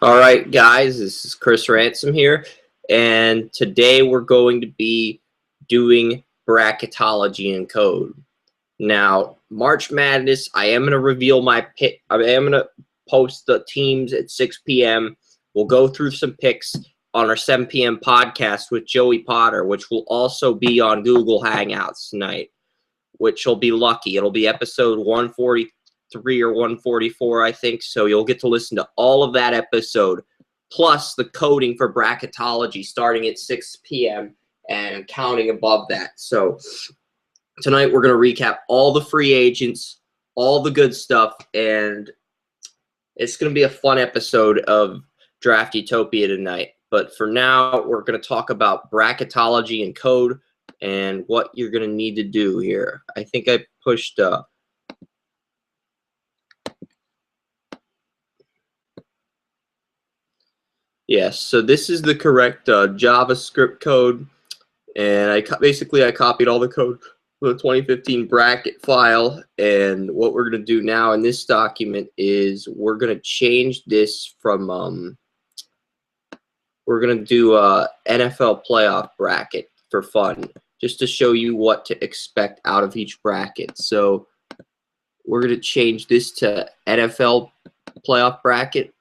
All right, guys, this is Chris Ransom here, and today we're going to be doing bracketology and code. Now, March Madness, I am going to reveal my pick. I am going to post the teams at 6 p.m. We'll go through some picks on our 7 p.m. podcast with Joey Potter, which will also be on Google Hangouts tonight, which will be lucky. It'll be episode 143 or 144, I think. So you'll get to listen to all of that episode, plus the coding for bracketology starting at 6 p.m. and counting above that. So tonight we're going to recap all the free agents, all the good stuff, and it's going to be a fun episode of Draft Utopia tonight. But for now, we're going to talk about bracketology and code and what you're going to need to do here. I think I pushed yes, so this is the correct JavaScript code, and I copied all the code from the 2015 bracket file, and what we're going to do now in this document is we're going to change this from we're going to do a NFL playoff bracket for fun, just to show you what to expect out of each bracket. So we're going to change this to NFL playoff bracket.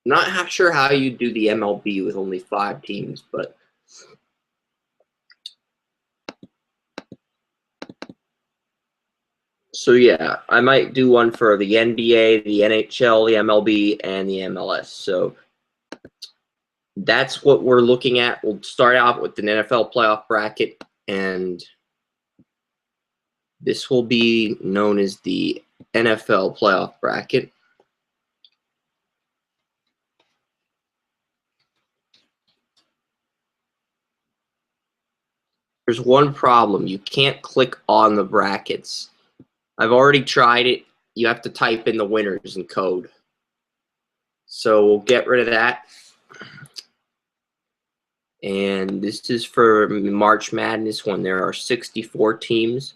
Not sure how you do the MLB with only 5 teams, but so yeah, I might do one for the NBA, the NHL, the MLB, and the MLS. So that's what we're looking at. We'll start out with an NFL playoff bracket, and this will be known as the NFL playoff bracket. There's one problem. You can't click on the brackets. I've already tried it. You have to type in the winners in code. So we'll get rid of that. And this is for March Madness when there are 64 teams.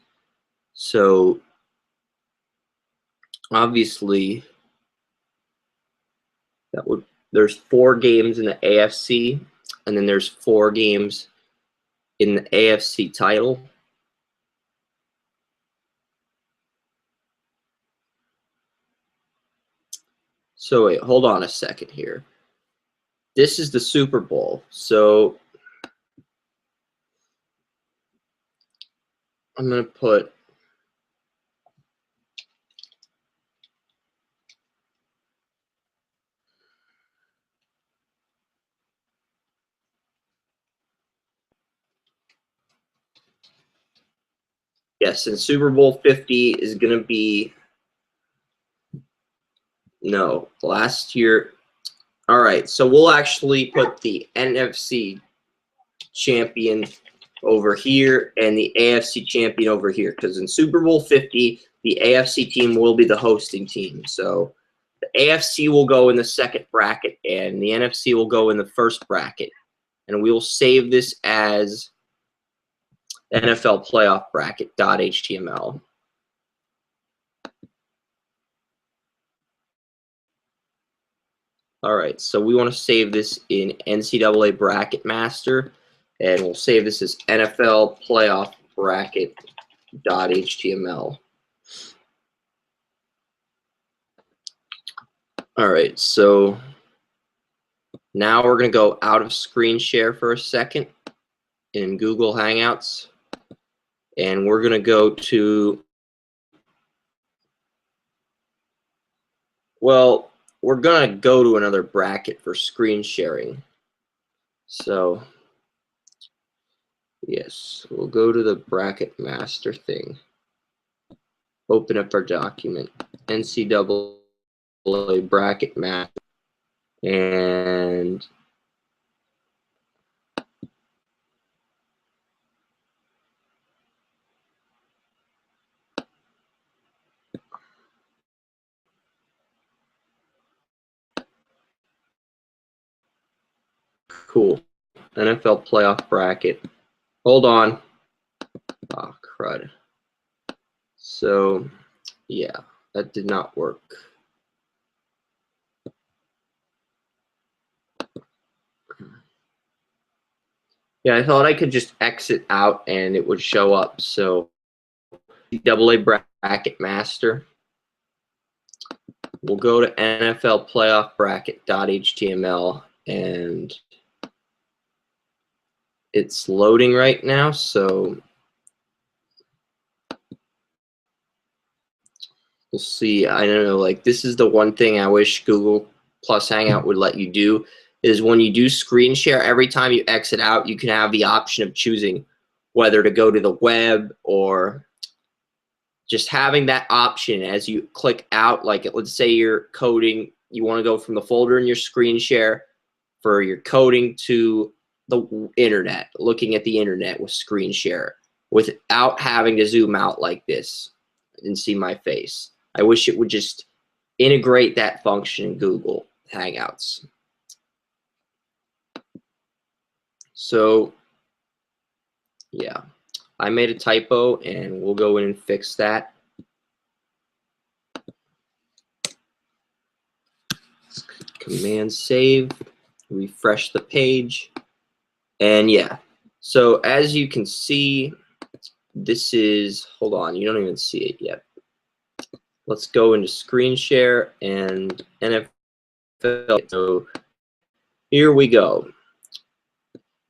So obviously there's 4 games in the AFC, and then there's 4 games in the AFC title. So wait, hold on a second here. This is the Super Bowl. So I'm going to put yes, and Super Bowl 50 is going to be last year. All right, so we'll actually put the NFC champion over here and the AFC champion over here, because in Super Bowl 50, the AFC team will be the hosting team. So the AFC will go in the second bracket, and the NFC will go in the first bracket. And we will save this as NFL playoff bracket.html. All right, so we want to save this in NCAA Bracket Master, and we'll save this as NFL Playoff Bracket.html. All right, so now we're going to go out of screen share for a second in Google Hangouts, and we're going to go to, well, we're going to go to another bracket for screen sharing. So yes, we'll go to the bracket master thing. Open up our document, NCAA bracket master, and cool. NFL playoff bracket. Hold on. Ah, crud. So, yeah, that did not work. Yeah, I thought I could just exit out and it would show up. So, AA bracket master. We'll go to NFL playoff bracket.html and it's loading right now. So, we'll see. I don't know, like this is the one thing I wish Google Plus Hangout would let you do is when you do screen share, every time you exit out, you can have the option of choosing whether to go to the web or just having that option as you click out. Like let's say you're coding, you want to go from the folder in your screen share for your coding to the internet, looking at the internet with screen share without having to zoom out like this and see my face. I wish it would just integrate that function in Google Hangouts. So, yeah, I made a typo and we'll go in and fix that. Command save, refresh the page, and yeah. So as you can see, this is, hold on, you don't even see it yet. Let's go into screen share and NFL. So here we go.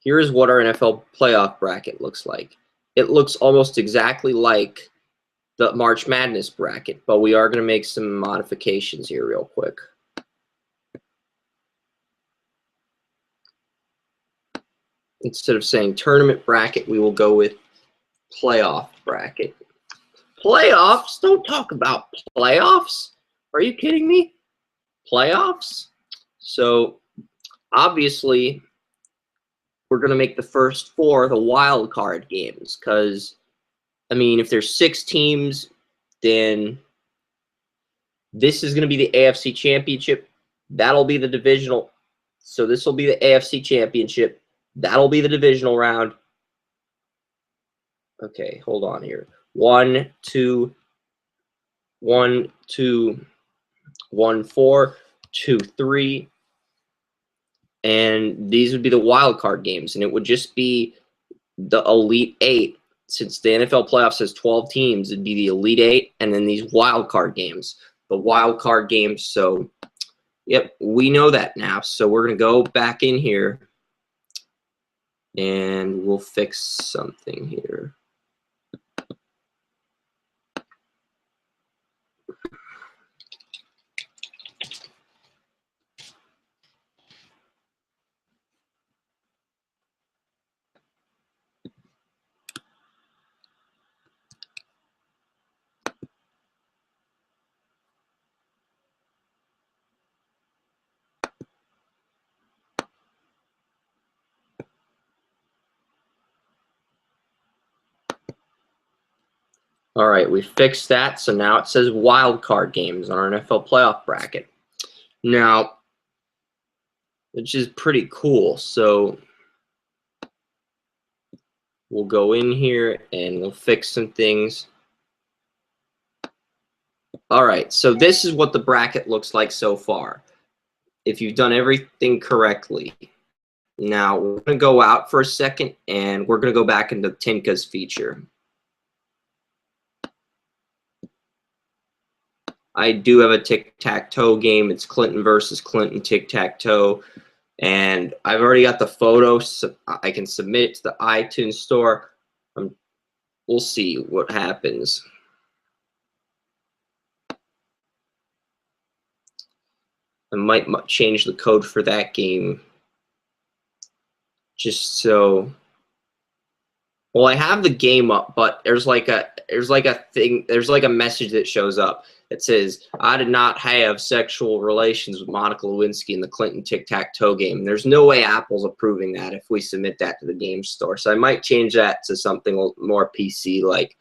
Here's what our NFL playoff bracket looks like. It looks almost exactly like the March Madness bracket, but we are going to make some modifications here real quick. Instead of saying tournament bracket, we will go with playoff bracket. Playoffs? Don't talk about playoffs. Are you kidding me? Playoffs? So obviously, we're going to make the first four the wild card games because, I mean, if there's 6 teams, then this is going to be the AFC Championship. That'll be the divisional. So this will be the AFC Championship. That'll be the divisional round. Okay, hold on here. 1, 2, 1, 2, 1, 4, 2, 3. And these would be the wild card games. And it would just be the Elite 8. Since the NFL playoffs has 12 teams, it'd be the Elite 8 and then these wild card games. The wild card games. So, yep, we know that now. So we're going to go back in here and we'll fix something here. All right, we fixed that. So now it says wild card games on our NFL playoff bracket. Now, which is pretty cool. So we'll go in here and we'll fix some things. All right, so this is what the bracket looks like so far. If you've done everything correctly. Now, we're going to go out for a second, and we're going to go back into Tinka's feature. I do have a tic-tac-toe game. It's Clinton versus Clinton tic-tac-toe. And I've already got the photo, so I can submit it to the iTunes store. We'll see what happens. I might change the code for that game just so. Well, I have the game up, but there's like a message that shows up that says, "I did not have sexual relations with Monica Lewinsky in the Clinton tic-tac-toe game." There's no way Apple's approving that if we submit that to the game store. So I might change that to something more PC, like,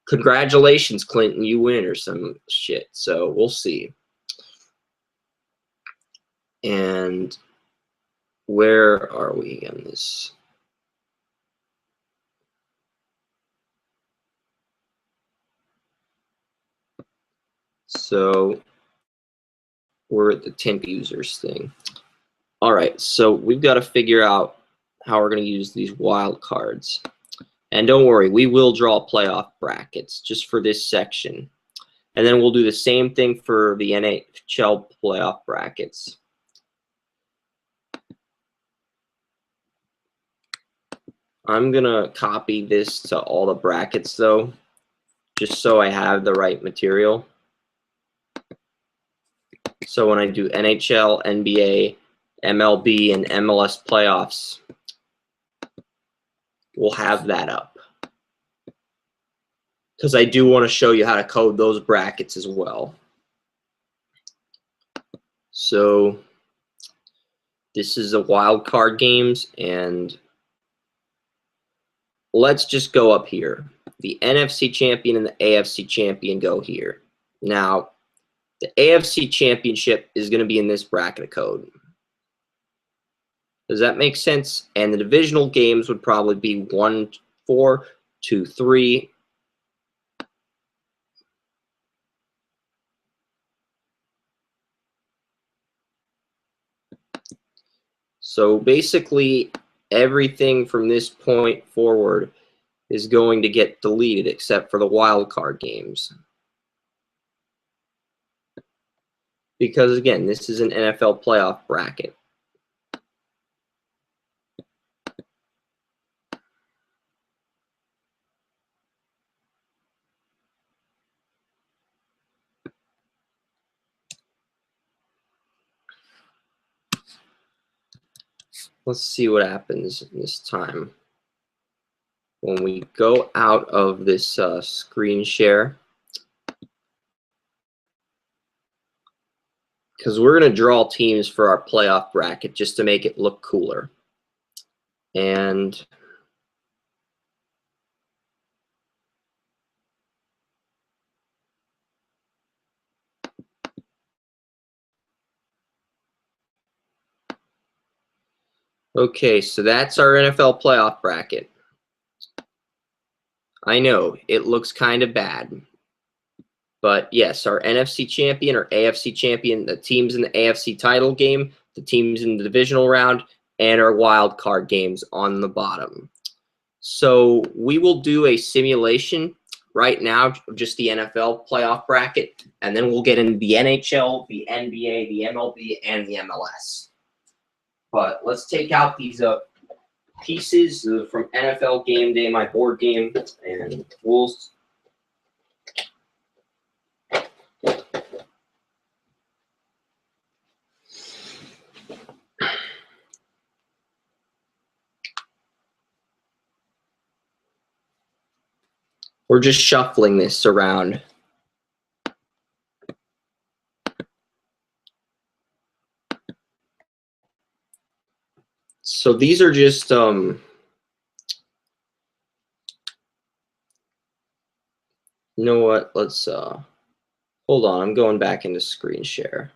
"Congratulations, Clinton, you win," or some shit. So we'll see. And where are we on this? So we're at the temp users thing. All right, so we've got to figure out how we're going to use these wild cards. And don't worry, we will draw playoff brackets just for this section. And then we'll do the same thing for the NHL playoff brackets. I'm going to copy this to all the brackets, though, just so I have the right material. So when I do NHL, NBA, MLB, and MLS playoffs, we'll have that up. Because I do want to show you how to code those brackets as well. So this is the wild card games, and let's just go up here. The NFC champion and the AFC champion go here. Now, the AFC championship is going to be in this bracket of code. Does that make sense? And the divisional games would probably be 1, 4, 2, 3. So basically, everything from this point forward is going to get deleted except for the wild card games. Because again, this is an NFL playoff bracket. Let's see what happens this time. When we go out of this screen share, because we're going to draw teams for our playoff bracket just to make it look cooler. And okay, so that's our NFL playoff bracket. I know, it looks kind of bad. But yes, our NFC champion or AFC champion, the teams in the AFC title game, the teams in the divisional round, and our wild card games on the bottom. So we will do a simulation right now of just the NFL playoff bracket, and then we'll get into the NHL, the NBA, the MLB, and the MLS. But let's take out these pieces from NFL Game Day, my board game, and we'll... We're just shuffling this around. So these are just you know what? Let's hold on. I'm going back into screen share.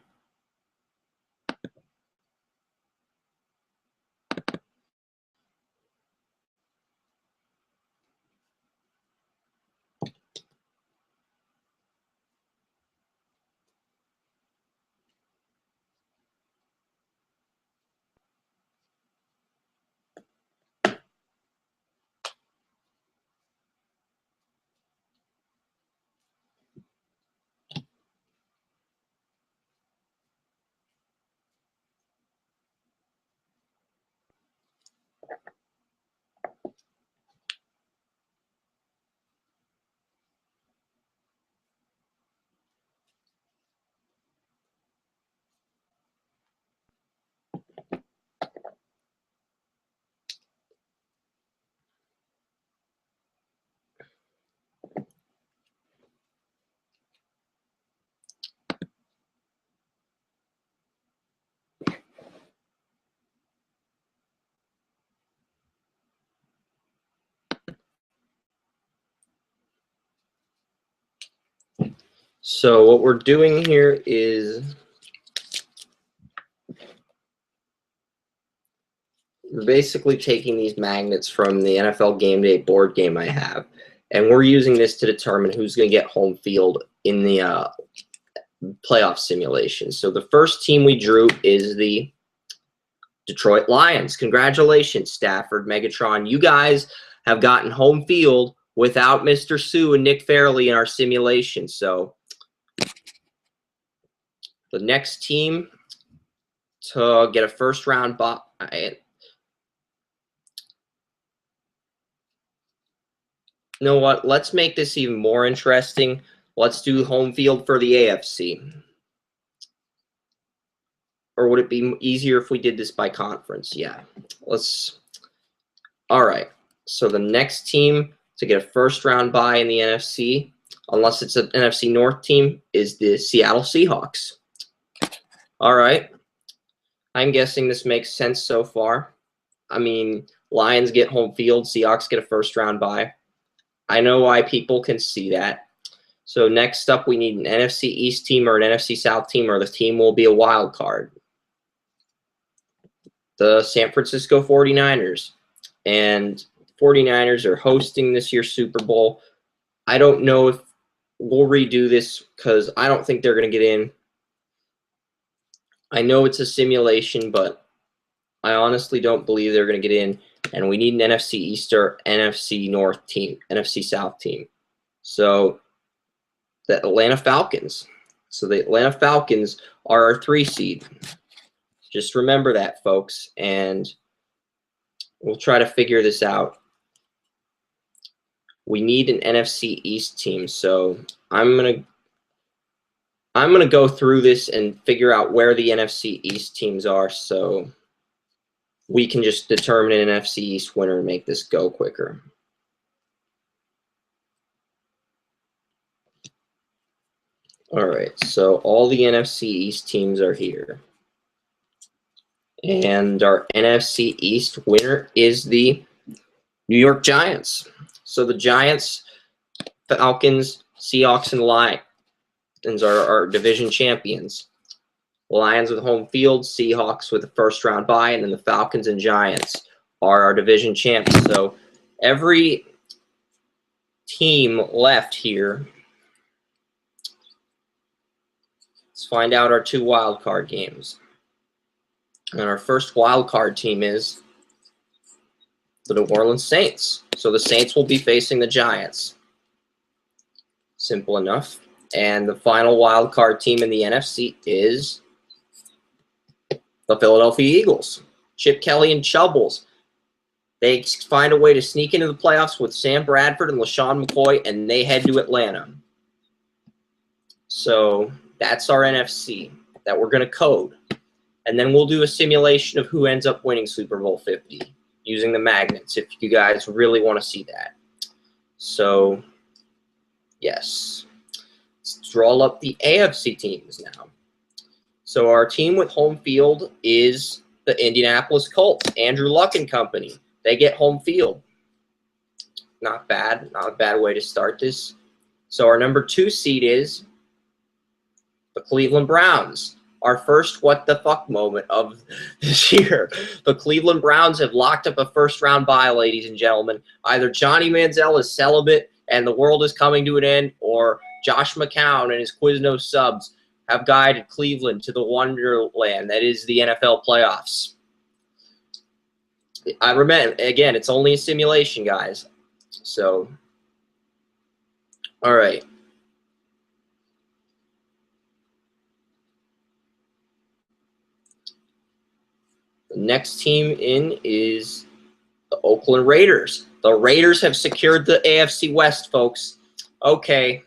So what we're doing here is we're basically taking these magnets from the NFL Game Day board game I have, and we're using this to determine who's going to get home field in the playoff simulation. So the first team we drew is the Detroit Lions. Congratulations, Stafford, Megatron. You guys have gotten home field without Mr. Sue and Nick Fairley in our simulation. So the next team to get a first round bye. You know what? Let's make this even more interesting. Let's do home field for the AFC. Or would it be easier if we did this by conference? Yeah. All right. So the next team to get a first round bye in the NFC, unless it's an NFC North team, is the Seattle Seahawks. All right. I'm guessing this makes sense so far. I mean, Lions get home field, Seahawks get a first round bye. I know why people can see that. So next up, we need an NFC East team or an NFC South team, or the team will be a wild card. The San Francisco 49ers. And 49ers are hosting this year's Super Bowl. I don't know if we'll redo this because I don't think they're going to get in. I know it's a simulation, but I honestly don't believe they're going to get in. And we need an NFC East or NFC North team, NFC South team. So the Atlanta Falcons. So the Atlanta Falcons are our 3 seed. Just remember that, folks, and we'll try to figure this out. We need an NFC East team, so I'm gonna go through this and figure out where the NFC East teams are, so we can just determine an NFC East winner and make this go quicker. All right, so all the NFC East teams are here. And our NFC East winner is the New York Giants. So the Giants, Falcons, Seahawks, and Lions are our division champions. Lions with home field, Seahawks with the first round bye, and then the Falcons and Giants are our division champions. So every team left here. Let's find out our 2 wild card games. And our first wild card team is the New Orleans Saints. So the Saints will be facing the Giants. Simple enough. And the final wild card team in the NFC is the Philadelphia Eagles. Chip Kelly and Chubbles. They find a way to sneak into the playoffs with Sam Bradford and LaShawn McCoy, and they head to Atlanta. So that's our NFC that we're going to code. And then we'll do a simulation of who ends up winning Super Bowl 50 using the magnets if you guys really want to see that. So, yes. Let's draw up the AFC teams now. So our team with home field is the Indianapolis Colts, Andrew Luck and company. They get home field. Not bad. Not a bad way to start this. So our number 2 seed is the Cleveland Browns. Our first what the fuck moment of this year. The Cleveland Browns have locked up a first round bye, ladies and gentlemen. Either Johnny Manziel is celibate and the world is coming to an end, or Josh McCown and his Quiznos subs have guided Cleveland to the wonderland that is the NFL playoffs. I remember, again, it's only a simulation, guys. So, all right. The next team in is the Oakland Raiders. The Raiders have secured the AFC West, folks. Okay.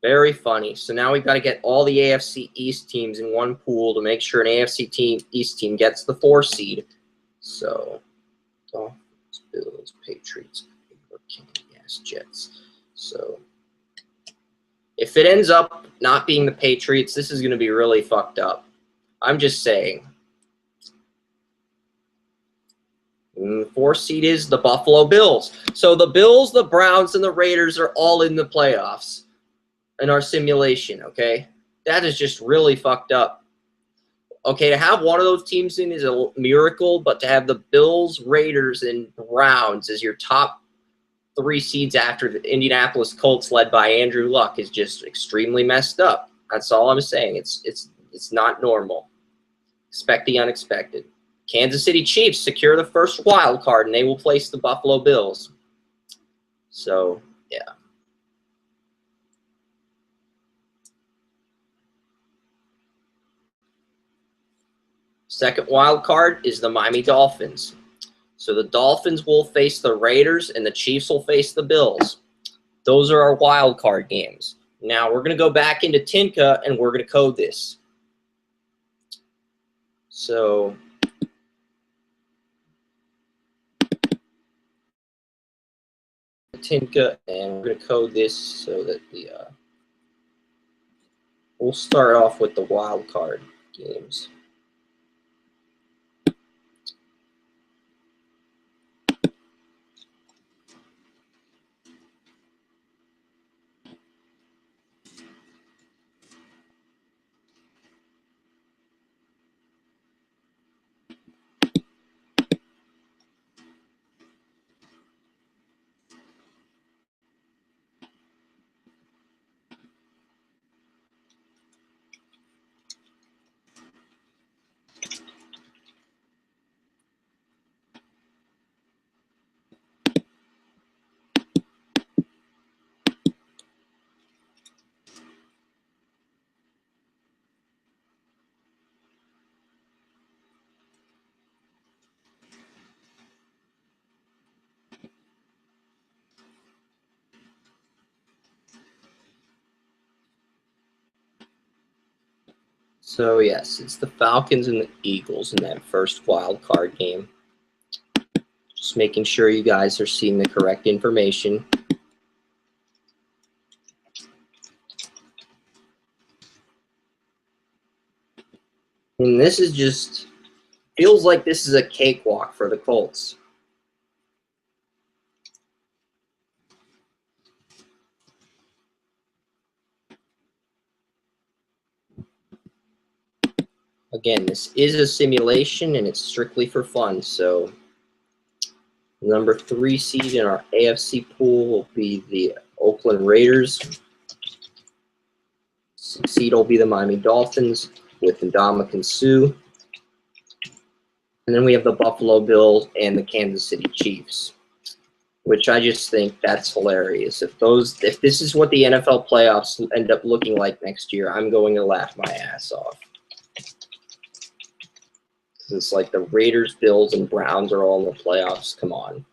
Very funny. So now we've got to get all the AFC East teams in one pool to make sure an AFC East team gets the 4 seed. So, Dolphins, Bills, Patriots, yes, Jets. So, if it ends up not being the Patriots, this is going to be really fucked up. I'm just saying. And the 4 seed is the Buffalo Bills. So the Bills, the Browns, and the Raiders are all in the playoffs in our simulation, okay? That is just really fucked up. Okay, to have one of those teams in is a miracle, but to have the Bills, Raiders, and Browns as your top 3 seeds after the Indianapolis Colts led by Andrew Luck is just extremely messed up. That's all I'm saying. It's not normal. Expect the unexpected. Kansas City Chiefs secure the first wild card, and they will place the Buffalo Bills. So, yeah. Second wild card is the Miami Dolphins. So the Dolphins will face the Raiders, and the Chiefs will face the Bills. Those are our wild card games. Now we're going to go back into Tinka, and we're going to code this. So Tinka, and we're going to code this so that we'll start off with the wild card games. So yes, it's the Falcons and the Eagles in that first wild card game. Just making sure you guys are seeing the correct information. And this is just, feels like this is a cakewalk for the Colts. Again, this is a simulation and it's strictly for fun. So number 3 seed in our AFC pool will be the Oakland Raiders. 6 seed will be the Miami Dolphins with Ndamukong Suh. And then we have the Buffalo Bills and the Kansas City Chiefs, which I just think that's hilarious. If this is what the NFL playoffs end up looking like next year, I'm going to laugh my ass off. It's like the Raiders, Bills, and Browns are all in the playoffs. Come on.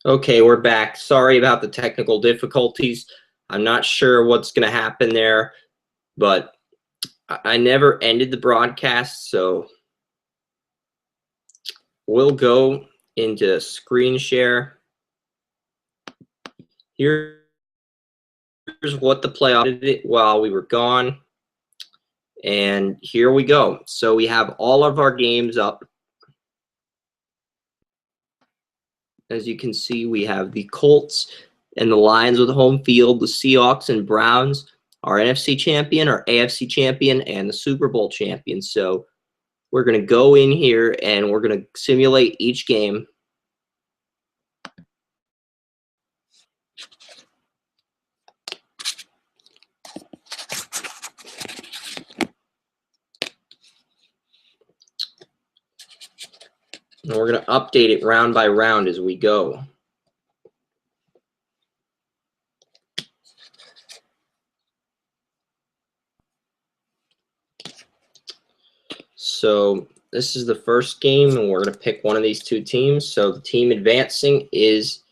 Okay, we're back. Sorry about the technical difficulties. I'm not sure what's going to happen there, but I never ended the broadcast, so we'll go into screen share. Here's what the playoff did while we were gone, and here we go. So we have all of our games up. As you can see, we have the Colts and the Lions with home field, the Seahawks and Browns, our NFC champion, our AFC champion, and the Super Bowl champion. So we're going to go in here and we're going to simulate each game. And we're going to update it round by round as we go. So this is the first game, and we're going to pick one of these two teams. So the team advancing is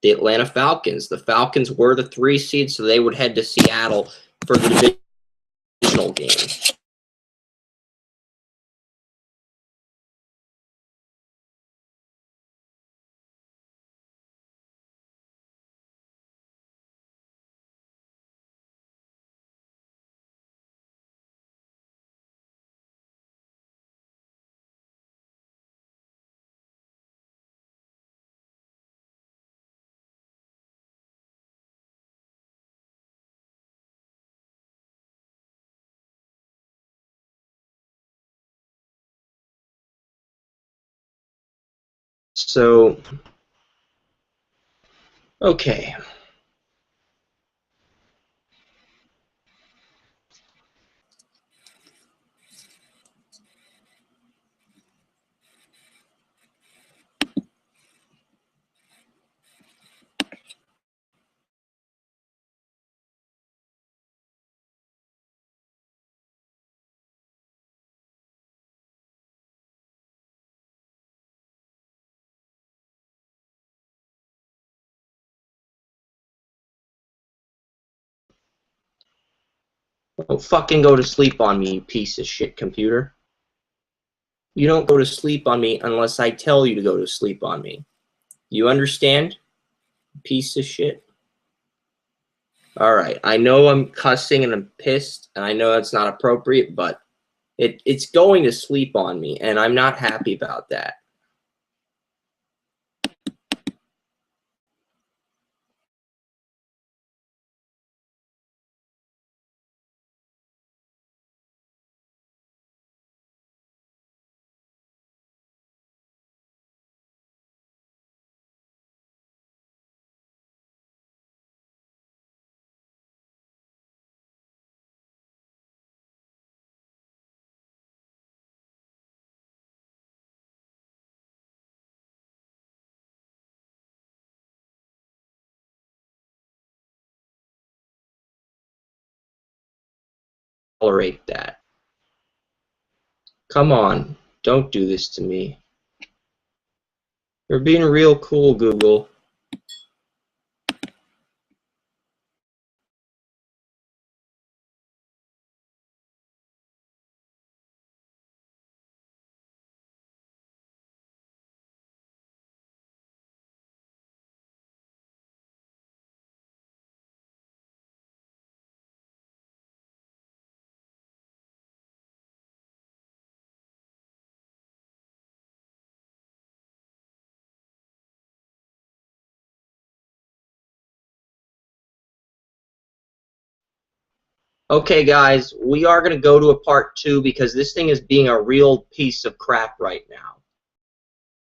the Atlanta Falcons. The Falcons were the 3 seed, so they would head to Seattle for the divisional game. So, okay. Don't fucking go to sleep on me, you piece of shit computer. You don't go to sleep on me unless I tell you to go to sleep on me. You understand? Piece of shit. Alright, I know I'm cussing and I'm pissed, and I know that's not appropriate, but it's going to sleep on me, and I'm not happy about that. Tolerate that. Come on, don't do this to me. You're being real cool, Google. Okay, guys, we are going to go to a part 2 because this thing is being a real piece of crap right now.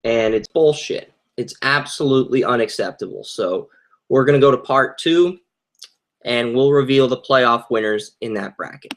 And it's bullshit. It's absolutely unacceptable. So we're going to go to part 2, and we'll reveal the playoff winners in that bracket.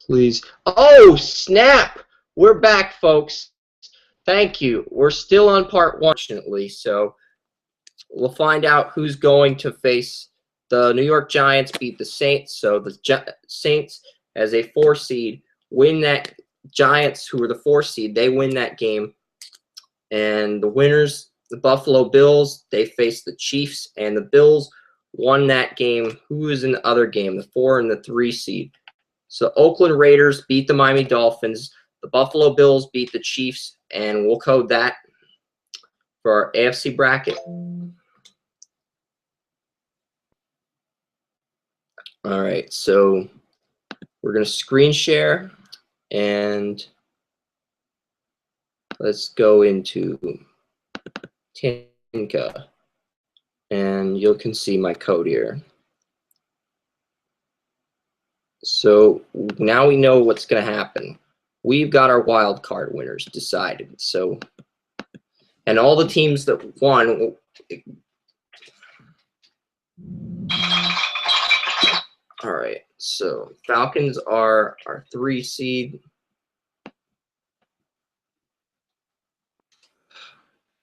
Please. Oh, snap! We're back, folks. Thank you. We're still on part one, fortunately, so we'll find out who's going to face the New York Giants beat the Saints. So the Saints, as a 4 seed, win that. Giants, who are the 4 seed, they win that game. And the winners, the Buffalo Bills, they face the Chiefs, and the Bills won that game. Who is in the other game? The 4 and the 3 seed. So Oakland Raiders beat the Miami Dolphins. The Buffalo Bills beat the Chiefs, and we'll code that for our AFC bracket. All right, so we're going to screen share, and let's go into Tinka, and you can see my code here. So now we know what's going to happen. We've got our wild card winners decided. So, and all the teams that won. All right, so Falcons are our 3 seed.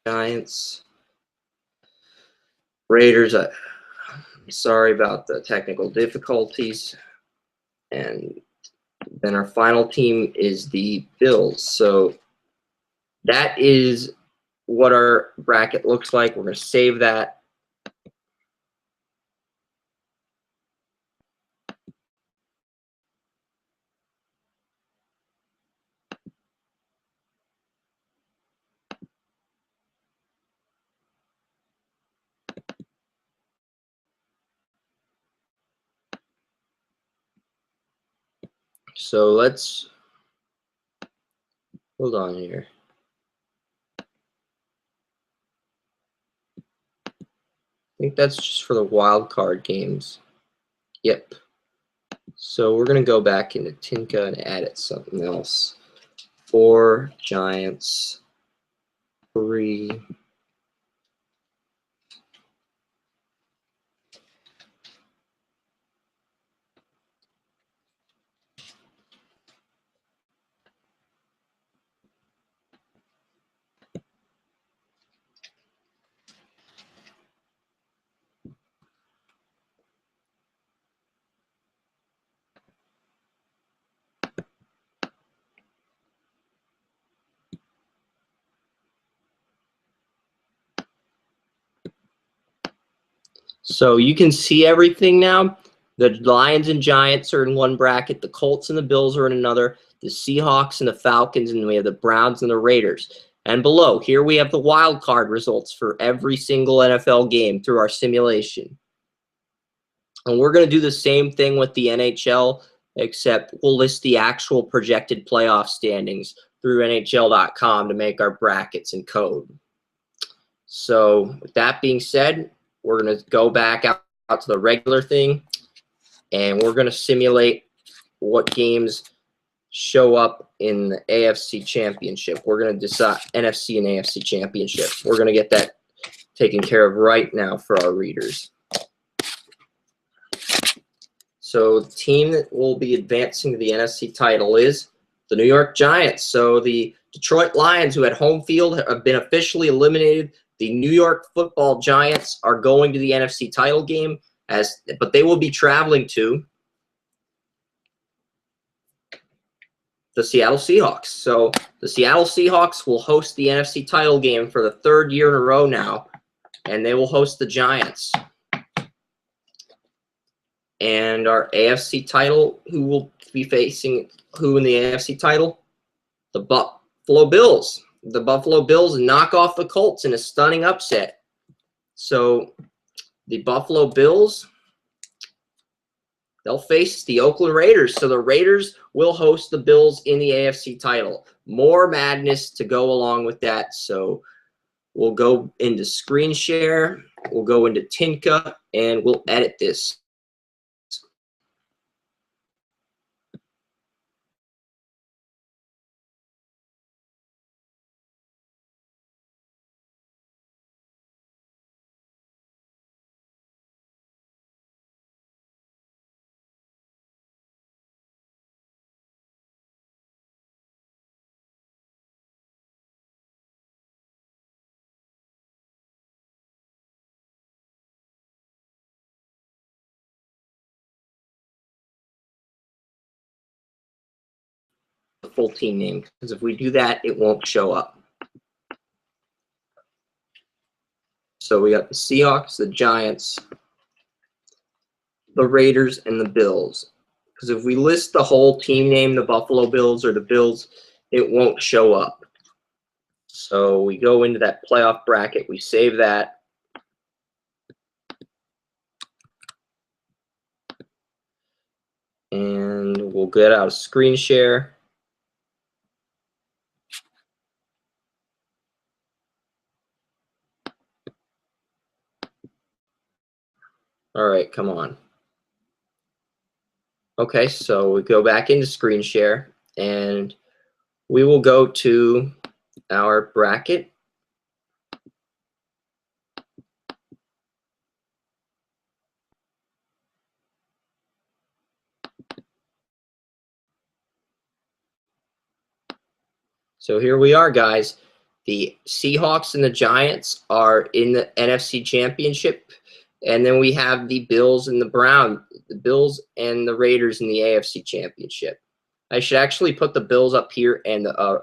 Giants. Raiders, sorry about the technical difficulties. And then our final team is the Bills. So that is what our bracket looks like. We're going to save that. So let's hold on here. I think that's just for the wild card games. Yep. So we're going to go back into Tinka and edit something else. 4 Giants, 3. So you can see everything now. The Lions and Giants are in one bracket. The Colts and the Bills are in another. The Seahawks and the Falcons, and we have the Browns and the Raiders. And below, here we have the wild card results for every single NFL game through our simulation. And we're going to do the same thing with the NHL, except we'll list the actual projected playoff standings through NHL.com to make our brackets and code. So with that being said, we're going to go back out to the regular thing, and we're going to simulate what games show up in the AFC Championship. We're going to decide NFC and AFC Championship. We're going to get that taken care of right now for our readers. So the team that will be advancing to the NFC title is the New York Giants. So the Detroit Lions, who had home field, have been officially eliminated. The New York Football Giants are going to the NFC title game, but they will be traveling to the Seattle Seahawks. So the Seattle Seahawks will host the NFC title game for the 3rd year in a row now, and they will host the Giants. And our AFC title, who will be facing who in the AFC title? The Buffalo Bills. The Buffalo Bills knock off the Colts in a stunning upset. So the Buffalo Bills, they'll face the Oakland Raiders. So the Raiders will host the Bills in the AFC title. More madness to go along with that. So we'll go into screen share. We'll go into Tinka, and we'll edit this. full team name, because if we do that, it won't show up. So we got the Seahawks, the Giants, the Raiders, and the Bills. Because if we list the whole team name, the Buffalo Bills or the Bills, it won't show up. So we go into that playoff bracket, we save that. And we'll get out a screen share. All right, come on. Okay, so we go back into screen share, and we will go to our bracket. So here we are, guys. The Seahawks and the Giants are in the NFC Championship, and then we have the Bills and the Bills and the Raiders in the AFC Championship. I should actually put the Bills up here and the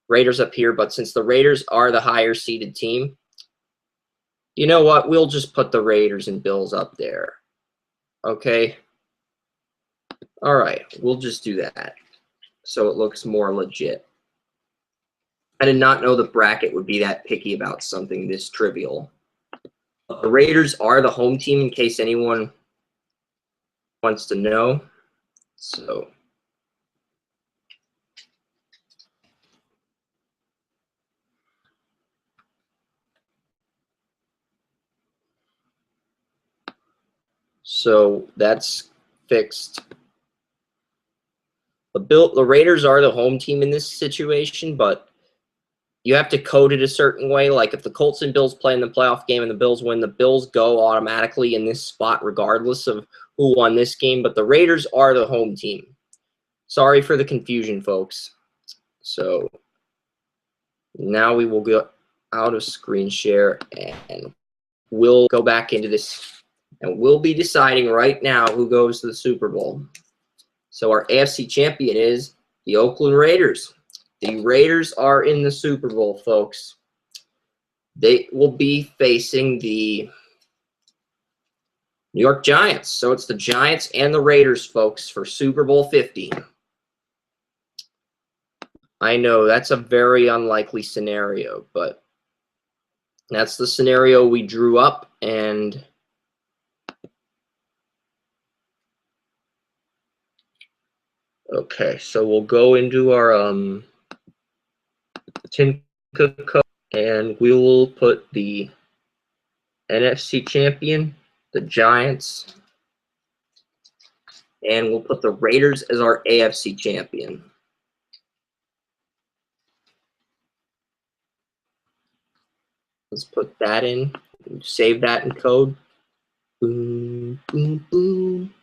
Raiders up here, but since the Raiders are the higher seeded team, you know what? We'll just put the Raiders and Bills up there. Okay? All right, we'll just do that so it looks more legit. I did not know the bracket would be that picky about something this trivial. The Raiders are the home team in case anyone wants to know. So that's fixed. The Raiders are the home team in this situation, but you have to code it a certain way. Like if the Colts and Bills play in the playoff game and the Bills win, the Bills go automatically in this spot regardless of who won this game. But the Raiders are the home team. Sorry for the confusion, folks. So now we will go out of screen share and we'll go back into this and we'll be deciding right now who goes to the Super Bowl. So our AFC champion is the Oakland Raiders. The Raiders are in the Super Bowl, folks. They will be facing the New York Giants. So it's the Giants and the Raiders, folks, for Super Bowl 50. I know that's a very unlikely scenario, but that's the scenario we drew up. And okay, so we'll go into our Tinka code, and we will put the NFC champion, the Giants, and we'll put the Raiders as our AFC champion. Let's put that in. Save that in code. Boom, boom, boom.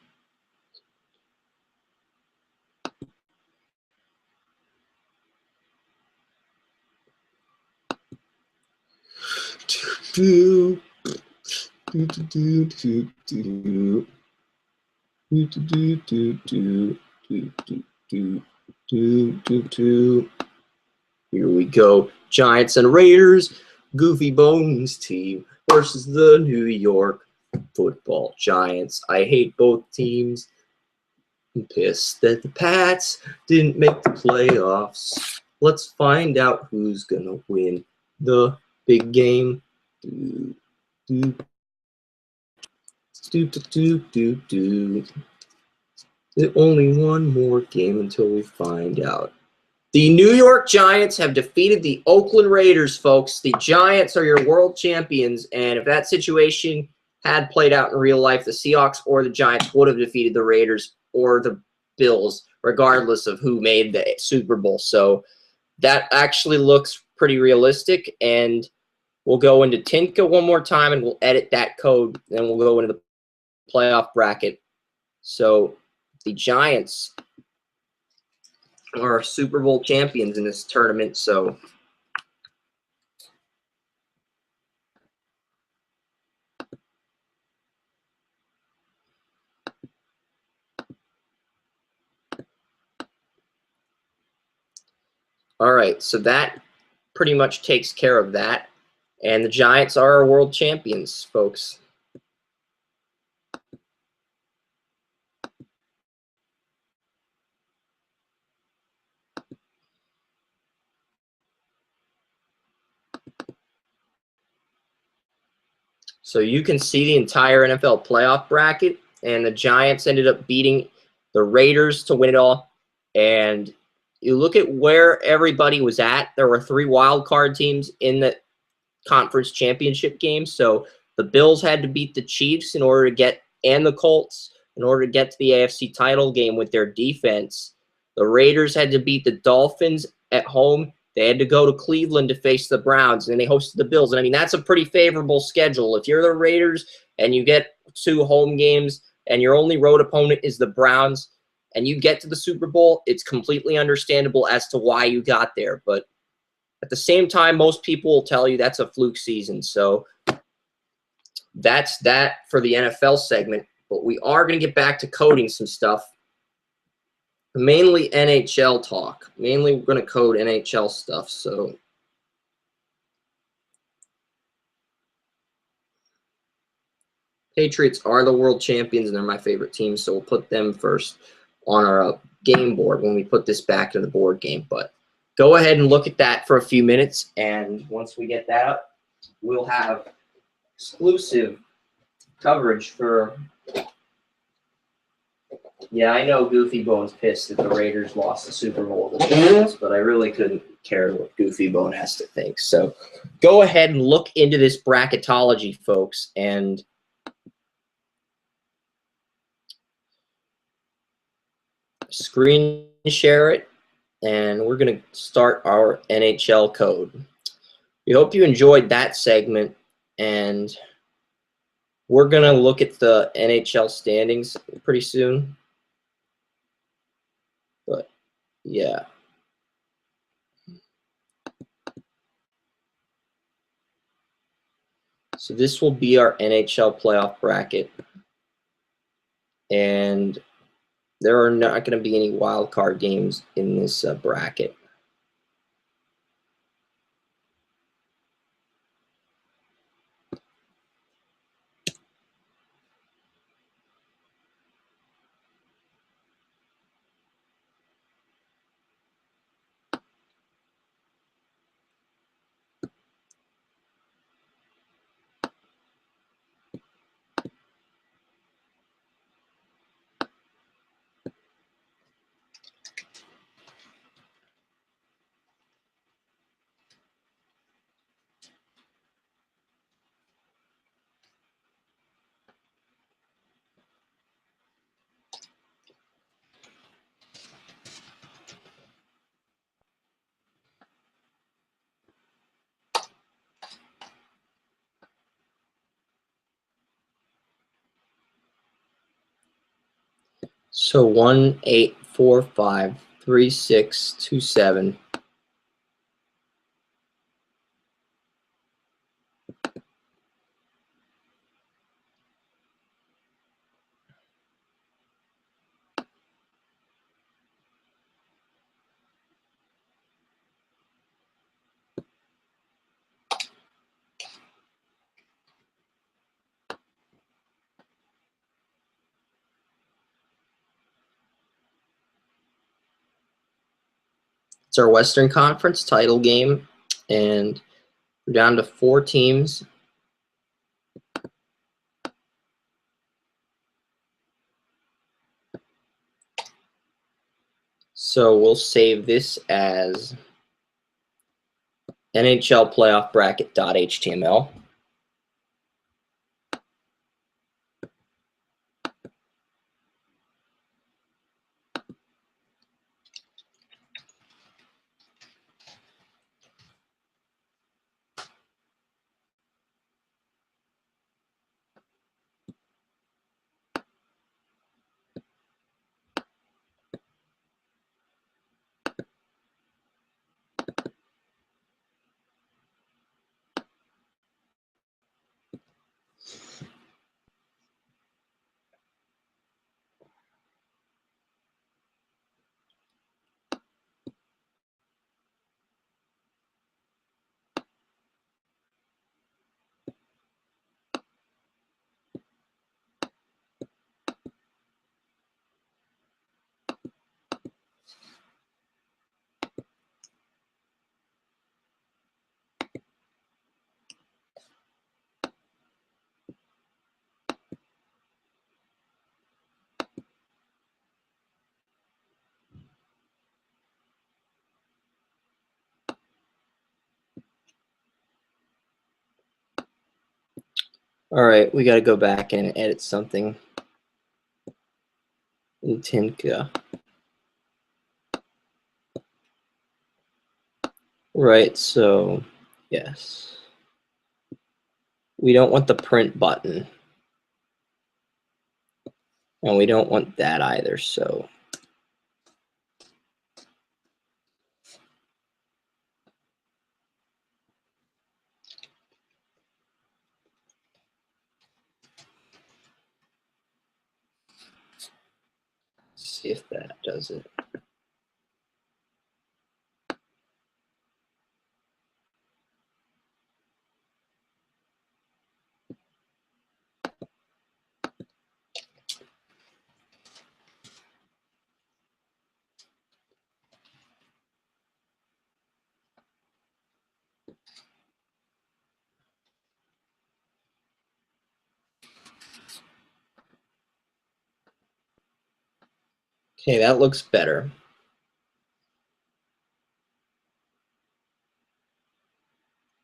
Do, do, do, do, do, do, do, do, do, do, do, do, do, do. Here we go. Giants and Raiders, Goofy Bones team versus the New York Football Giants. I hate both teams. I'm pissed that the Pats didn't make the playoffs. Let's find out who's gonna win the big game. Do, do, do, do, do, do. There's only one more game until we find out. The New York Giants have defeated the Oakland Raiders, folks. The Giants are your world champions, and if that situation had played out in real life, the Seahawks or the Giants would have defeated the Raiders or the Bills, regardless of who made the Super Bowl. So that actually looks pretty realistic, and we'll go into Tinka one more time, and we'll edit that code, and we'll go into the playoff bracket. So the Giants are Super Bowl champions in this tournament, so All right, so that pretty much takes care of that. And the Giants are our world champions, folks. So you can see the entire NFL playoff bracket, and the Giants ended up beating the Raiders to win it all. And you look at where everybody was at. There were 3 wild card teams in the conference championship game. So the Bills had to beat the Chiefs in order to get, and the Colts in order to get to the AFC title game with their defense. The Raiders had to beat the Dolphins at home. They had to go to Cleveland to face the Browns, and they hosted the Bills. And I mean, that's a pretty favorable schedule. If you're the Raiders and you get 2 home games and your only road opponent is the Browns and you get to the Super Bowl, it's completely understandable as to why you got there. But at the same time, most people will tell you that's a fluke season. So that's that for the NFL segment. But we are going to get back to coding some stuff. Mainly NHL talk. Mainly we're going to code NHL stuff. So Patriots are the world champions, and they're my favorite team. So we'll put them first on our game board when we put this back to the board game. But go ahead and look at that for a few minutes. And once we get that up, we'll have exclusive coverage for. Yeah, I know Goofy Bone's pissed that the Raiders lost the Super Bowl to the Giants, but I really couldn't care what Goofy Bone has to think. So go ahead and look into this bracketology, folks, and screen share it, and we're going to start our NHL code. We hope you enjoyed that segment, and we're going to look at the NHL standings pretty soon. But, yeah. So this will be our NHL playoff bracket, and there are not going to be any wild card games in this bracket. So 1, 8, 4, 5, 3, 6, 2, 7. It's our Western Conference title game, and we're down to 4 teams. So we'll save this as NHL playoff bracket.html. All right, we got to go back and edit something in Tinka. Right, so yes. We don't want the print button. And we don't want that either, so. See if that does it. Okay, that looks better.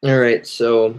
All right, so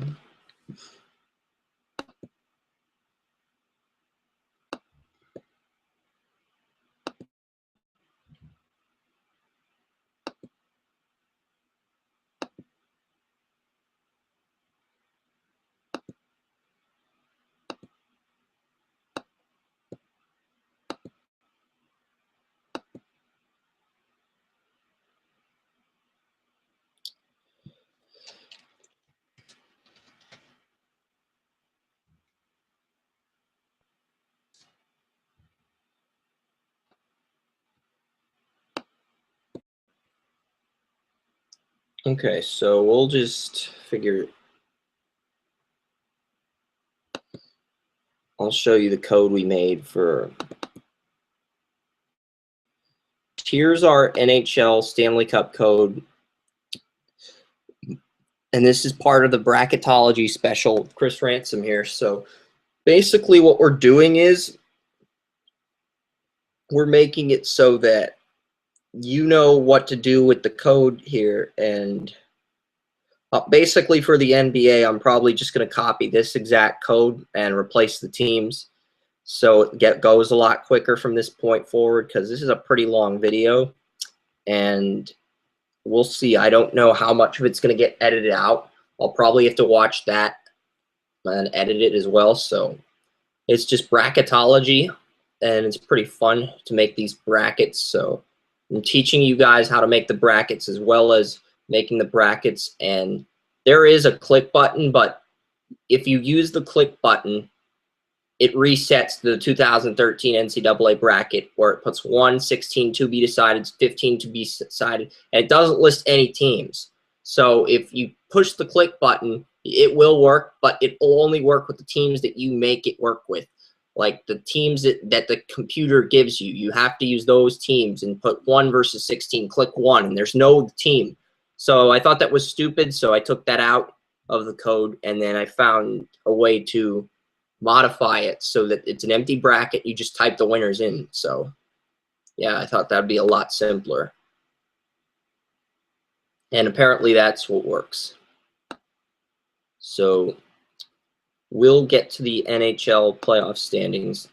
okay, so we'll just figure. I'll show you the code we made for. Here's our NHL Stanley Cup code. And this is part of the Bracketology special, Chris Ransom here. So basically what we're doing is we're making it so that you know what to do with the code here. And basically for the NBA, I'm probably just going to copy this exact code and replace the teams. So it goes a lot quicker from this point forward because this is a pretty long video. And we'll see. I don't know how much of it's going to get edited out. I'll probably have to watch that and edit it as well. So it's just bracketology, and it's pretty fun to make these brackets. So I'm teaching you guys how to make the brackets as well as making the brackets. And there is a click button, but if you use the click button, it resets the 2013 NCAA bracket where it puts 1, 16 to be decided, 15 to be decided, and it doesn't list any teams. So if you push the click button, it will work, but it will only work with the teams that you make it work with. Like the teams that the computer gives you, you have to use those teams and put 1 versus 16, click 1, and there's no team. So I thought that was stupid, so I took that out of the code, and then I found a way to modify it so that it's an empty bracket. You just type the winners in. So yeah, I thought that'd be a lot simpler. And apparently that's what works. So we'll get to the NHL playoff standings.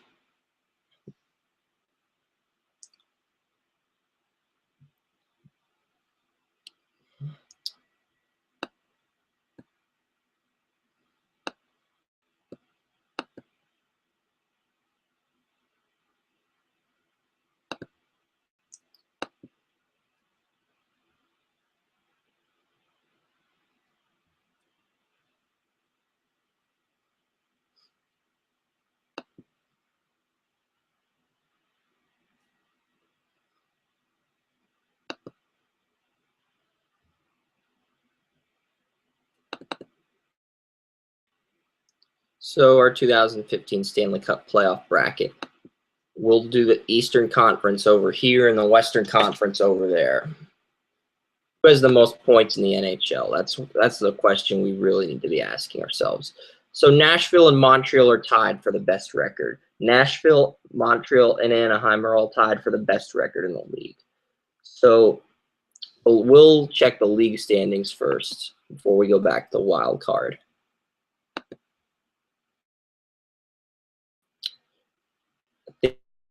So our 2015 Stanley Cup playoff bracket. We'll do the Eastern Conference over here and the Western Conference over there. Who has the most points in the NHL? That's the question we really need to be asking ourselves. So Nashville and Montreal are tied for the best record. Nashville, Montreal, and Anaheim are all tied for the best record in the league. So we'll check the league standings first before we go back to the wild card.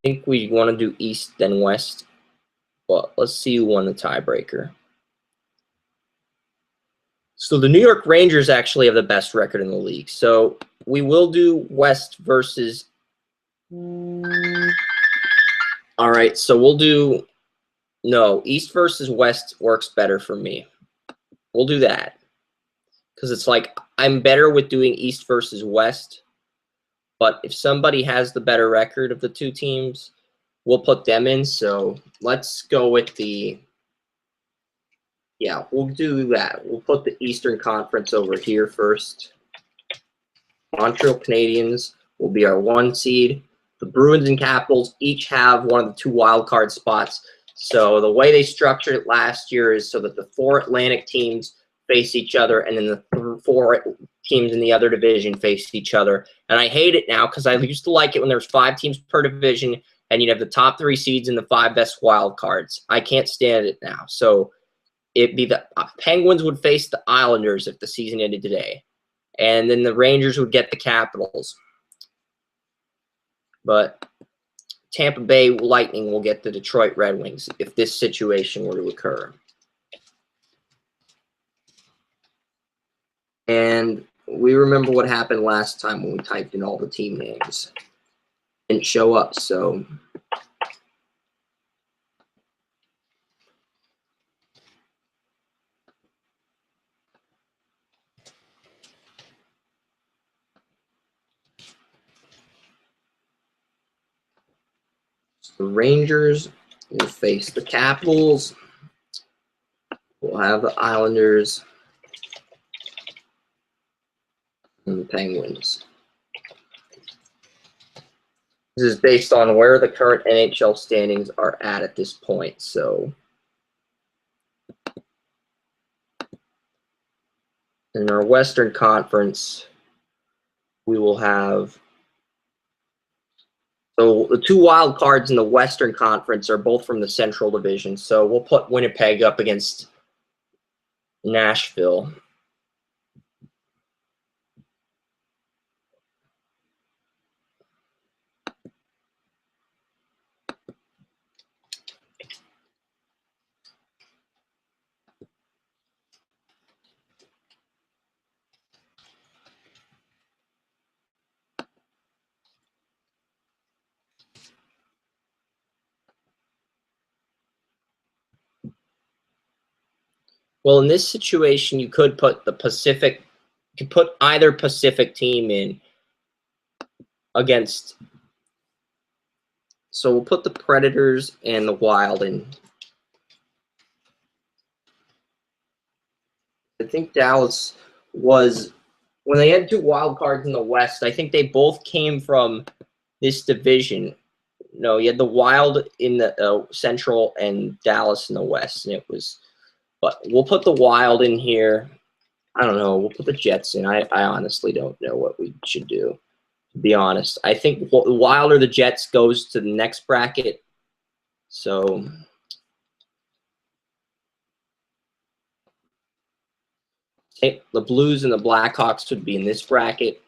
think we want to do East then West, but let's see who won the tiebreaker. So the New York Rangers actually have the best record in the league. So we will do West versus. All right, so we'll do no East versus West works better for me. We'll do that because it's like I'm better with doing East versus West. But if somebody has the better record of the two teams, we'll put them in. So let's go with the. Yeah, we'll do that. We'll put the Eastern Conference over here first. Montreal Canadiens will be our 1 seed. The Bruins and Capitals each have one of the 2 wild card spots. So the way they structured it last year is so that the 4 Atlantic teams face each other, and then the 4 teams in the other division face each other. And I hate it now because I used to like it when there was 5 teams per division, and you'd have the top 3 seeds and the 5 best wild cards. I can't stand it now. So it'd be the Penguins would face the Islanders if the season ended today. And then the Rangers would get the Capitals. But Tampa Bay Lightning will get the Detroit Red Wings if this situation were to occur. And we remember what happened last time when we typed in all the team names. Didn't show up, so the Rangers will face the Capitals. We'll have the Islanders and the Penguins. This is based on where the current NHL standings are at this point. So in our Western Conference, we will have. So the 2 wild cards in the Western Conference are both from the Central Division. So we'll put Winnipeg up against Nashville. Well, in this situation, you could put the Pacific. You could put either Pacific team in against. So we'll put the Predators and the Wild in. I think Dallas was when they had 2 wild cards in the West. I think they both came from this division. No, you had the Wild in the Central and Dallas in the West, and it was. But we'll put the Wild in here. I don't know. We'll put the Jets in. I honestly don't know what we should do, to be honest. I think the Wild or the Jets goes to the next bracket. So the Blues and the Blackhawks would be in this bracket.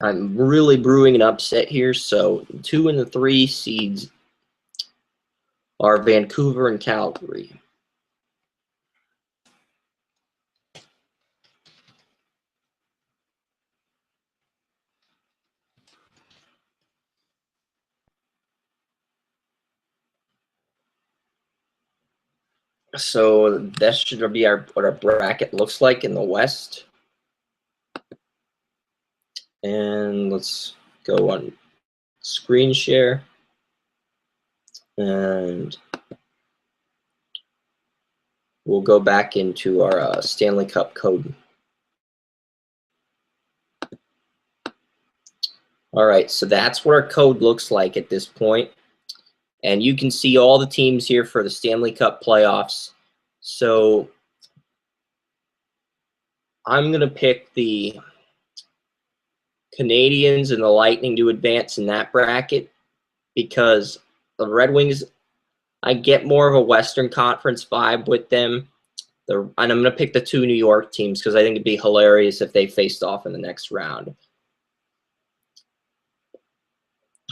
I'm really brewing an upset here. So 2 and the 3 seeds are Vancouver and Calgary. So that should be what our bracket looks like in the West. And let's go on screen share. And we'll go back into our Stanley Cup code. All right, so that's what our code looks like at this point. And you can see all the teams here for the Stanley Cup playoffs. So I'm going to pick the Canadiens and the Lightning to advance in that bracket because the Red Wings, I get more of a Western Conference vibe with them. And I'm going to pick the 2 New York teams because I think it'd be hilarious if they faced off in the next round.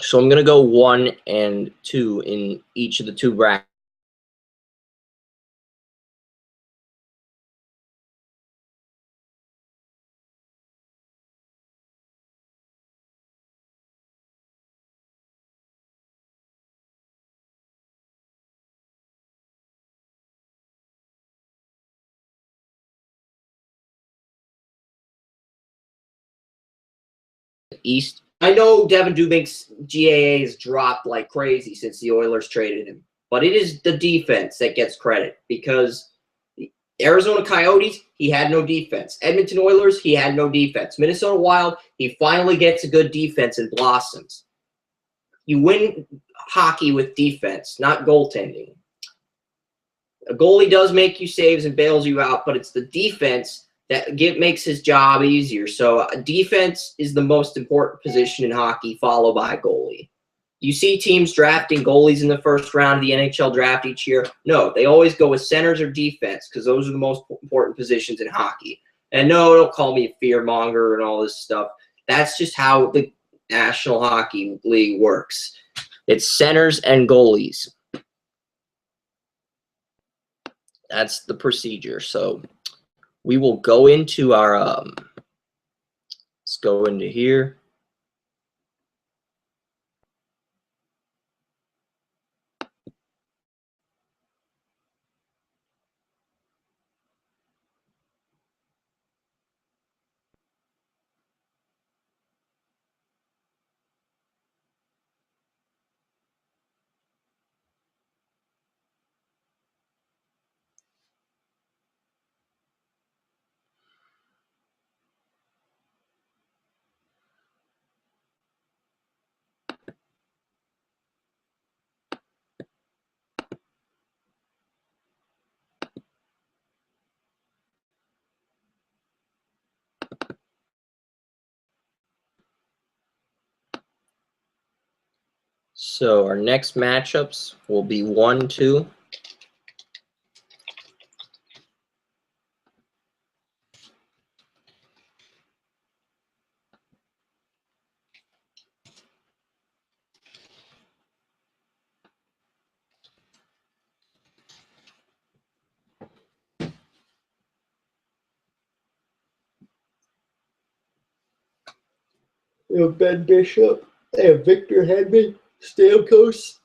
So I'm going to go 1 and 2 in each of the 2 brackets. East. I know Devin Dubnik's GAA has dropped like crazy since the Oilers traded him, but it is the defense that gets credit because the Arizona Coyotes, he had no defense. Edmonton Oilers, he had no defense. Minnesota Wild, he finally gets a good defense and blossoms. You win hockey with defense, not goaltending. A goalie does make you saves and bails you out, but it's the defense that makes his job easier. So defense is the most important position in hockey, followed by goalie. You see teams drafting goalies in the first round of the NHL draft each year? No, they always go with centers or defense because those are the most important positions in hockey. And no, don't call me a fear monger and all this stuff. That's just how the National Hockey League works. It's centers and goalies. That's the procedure. So we will go into our, let's go into here. So our next matchups will be 1, 2. We have Ben Bishop. They have Victor Hedman, Stamkos.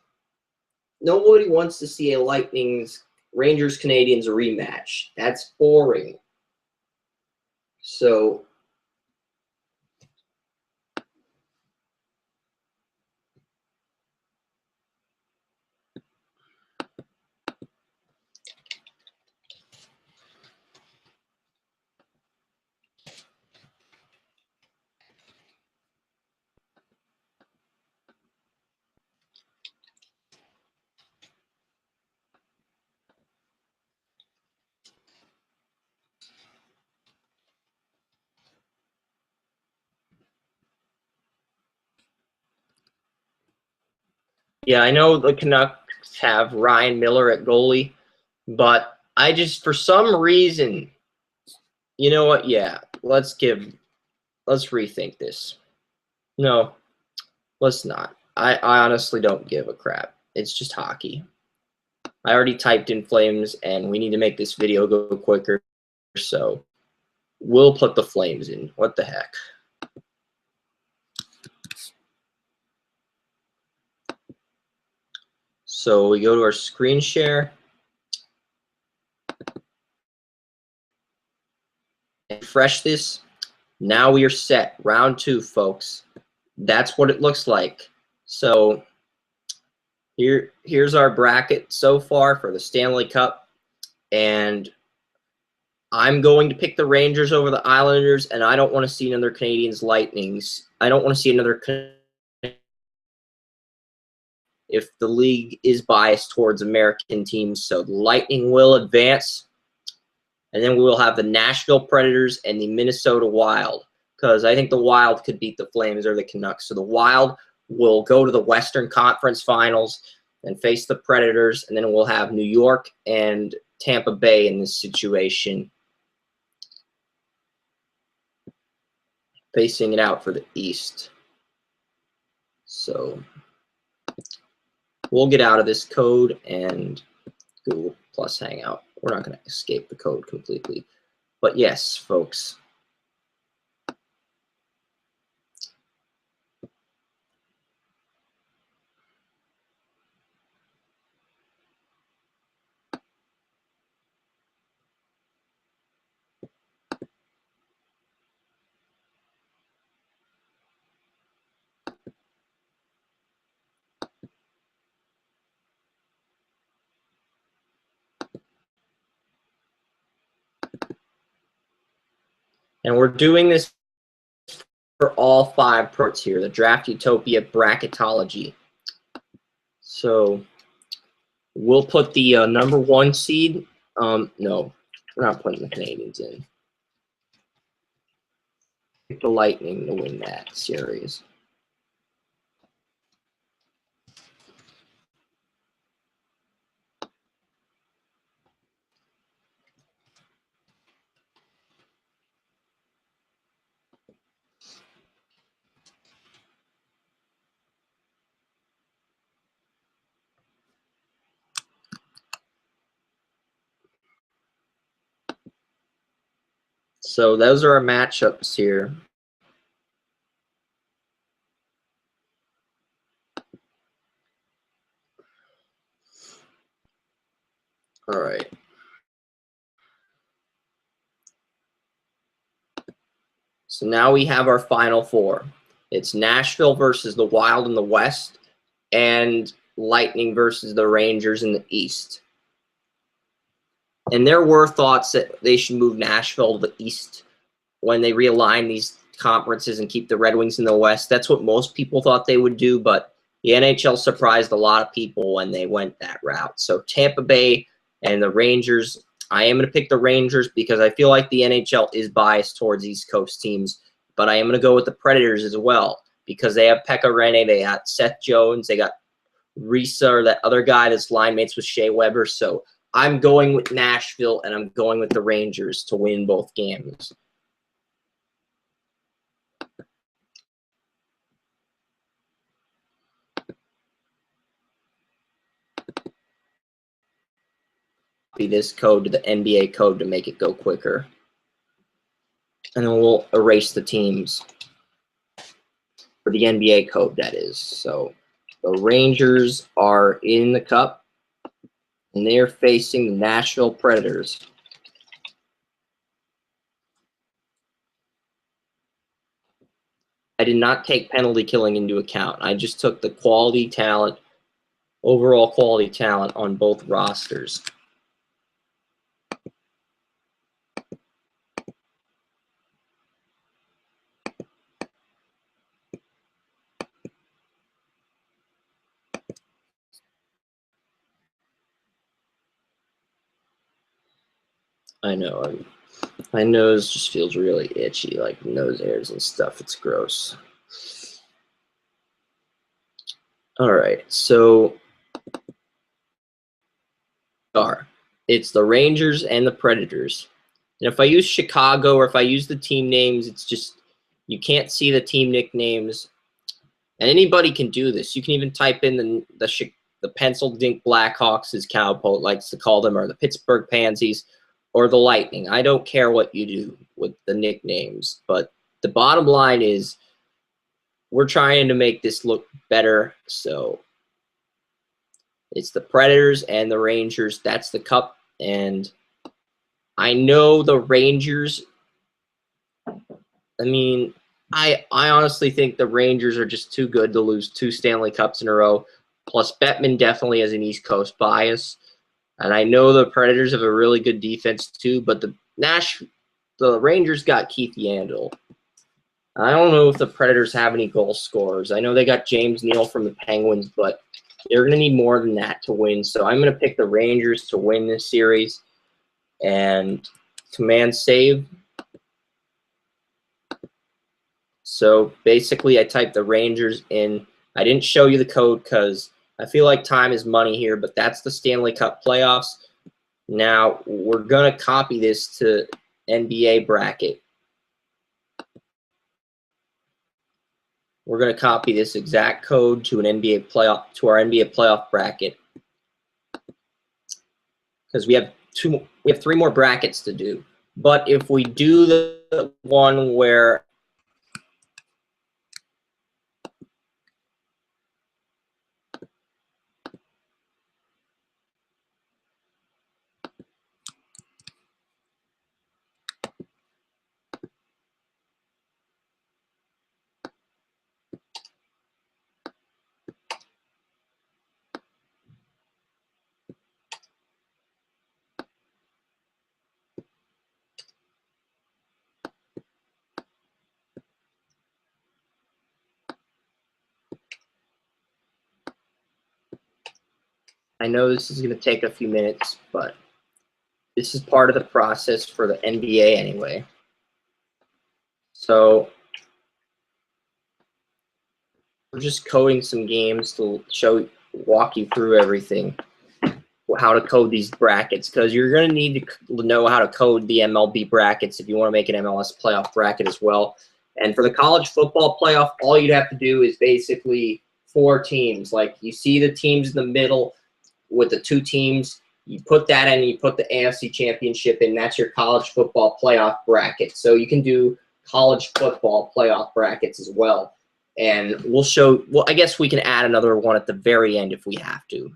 Nobody wants to see a Lightning's Rangers Canadiens rematch. That's boring. So yeah, I know the Canucks have Ryan Miller at goalie, but I just, for some reason, you know what? Yeah, let's rethink this. No, let's not. I honestly don't give a crap. It's just hockey. I already typed in Flames, and we need to make this video go quicker, so we'll put the Flames in. What the heck? So we go to our screen share. Refresh this. Now we are set. Round 2, folks. That's what it looks like. So here's our bracket so far for the Stanley Cup. And I'm going to pick the Rangers over the Islanders, and I don't want to see another Canadiens Lightnings. I don't want to see another if the league is biased towards American teams. So the Lightning will advance. And then we will have the Nashville Predators and the Minnesota Wild because I think the Wild could beat the Flames or the Canucks. So the Wild will go to the Western Conference Finals and face the Predators, and then we'll have New York and Tampa Bay in this situation, facing it out for the East. So we'll get out of this code and Google Plus Hangout. We're not going to escape the code completely. But yes, folks. And we're doing this for all 5 parts here, the Draft Utopia Bracketology. So we'll put the #1 seed. No, we're not putting the Canadians in. Pick the Lightning to win that series. So those are our matchups here. All right. So now we have our final 4. It's Nashville versus the Wild in the West and Lightning versus the Rangers in the East. And there were thoughts that they should move Nashville to the East when they realign these conferences and keep the Red Wings in the West. That's what most people thought they would do, but the NHL surprised a lot of people when they went that route. So Tampa Bay and the Rangers, I am going to pick the Rangers because I feel like the NHL is biased towards East Coast teams, but I am going to go with the Predators as well because they have Pekka Rinne, they got Seth Jones, they got Risa, or that other guy that's line mates with Shea Weber. So I'm going with Nashville, and I'm going with the Rangers to win both games. This code to the NBA code to make it go quicker. And then we'll erase the teams for the NBA code, that is. So the Rangers are in the cup, and they are facing the Nashville Predators. I did not take penalty killing into account. I just took the quality talent, overall quality talent on both rosters. I know, my nose just feels really itchy, like nose hairs and stuff. It's gross. All right, so it's the Rangers and the Predators. And if I use Chicago or if I use the team names, it's just you can't see the team nicknames. And anybody can do this. You can even type in the Pencil Dink Blackhawks, as Cowpote likes to call them, or the Pittsburgh Pansies, or the Lightning. I don't care what you do with the nicknames, but the bottom line is we're trying to make this look better. So it's the Predators and the Rangers. That's the cup. And I know the Rangers, I mean, I honestly think the Rangers are just too good to lose 2 Stanley Cups in a row. Plus, Bettman definitely has an East Coast bias. And I know the Predators have a really good defense too, but the Rangers got Keith Yandel. I don't know if the Predators have any goal scorers. I know they got James Neal from the Penguins, but they're going to need more than that to win. So I'm going to pick the Rangers to win this series. And command save. So basically I typed the Rangers in. I didn't show you the code because I feel like time is money here, but that's the Stanley Cup playoffs. Now we're going to copy this to NBA bracket. We're going to copy this exact code to an NBA playoff, to our NBA playoff bracket, because we have three more brackets to do. But if we do the one where I know this is going to take a few minutes, but this is part of the process for the NBA anyway. So we're just coding some games to walk you through everything, how to code these brackets, because you're going to need to know how to code the MLB brackets if you want to make an MLS playoff bracket as well. And for the college football playoff, all you'd have to do is basically 4 teams. Like you see the teams in the middle with the 2 teams, you put that in, you put the AFC Championship in, that's your college football playoff bracket. So you can do college football playoff brackets as well. And we'll show, well, I guess we can add another one at the very end if we have to.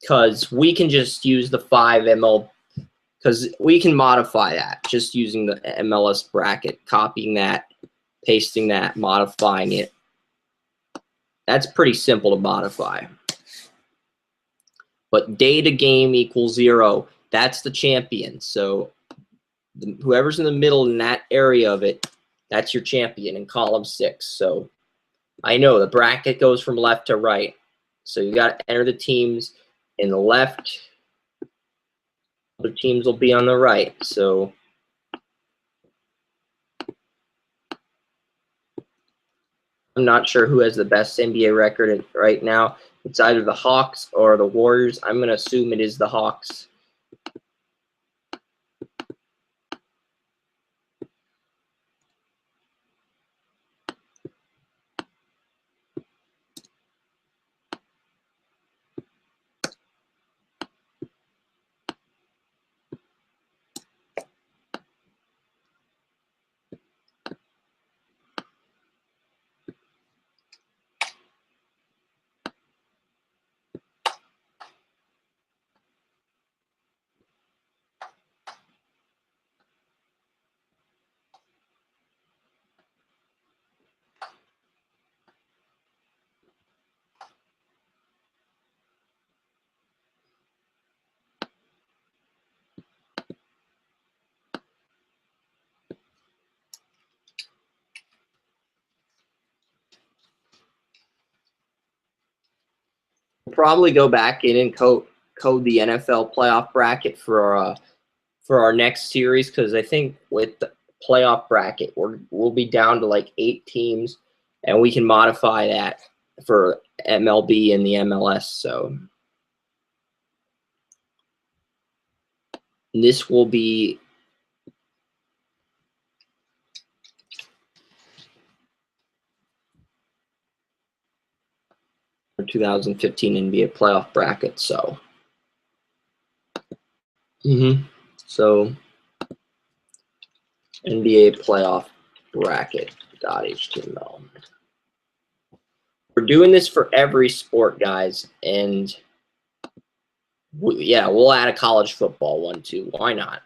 Because we can just use the 5 ML, because we can modify that just using the MLS bracket, copying that, pasting that, modifying it. That's pretty simple to modify. But data game equals 0. That's the champion. So whoever's in the middle in that area of it, that's your champion in column 6. So I know the bracket goes from left to right. So you got to enter the teams in the left. Other teams will be on the right. So I'm not sure who has the best NBA record right now. It's either the Hawks or the Warriors. I'm going to assume it is the Hawks. We'll probably go back in and code the NFL playoff bracket for our next series, because I think with the playoff bracket we'll be down to like 8 teams, and we can modify that for MLB and the MLS. So this will be our 2015 NBA playoff bracket. So so NBA playoff bracket.html. We're doing this for every sport, guys, and yeah, we'll add a college football one too. Why not?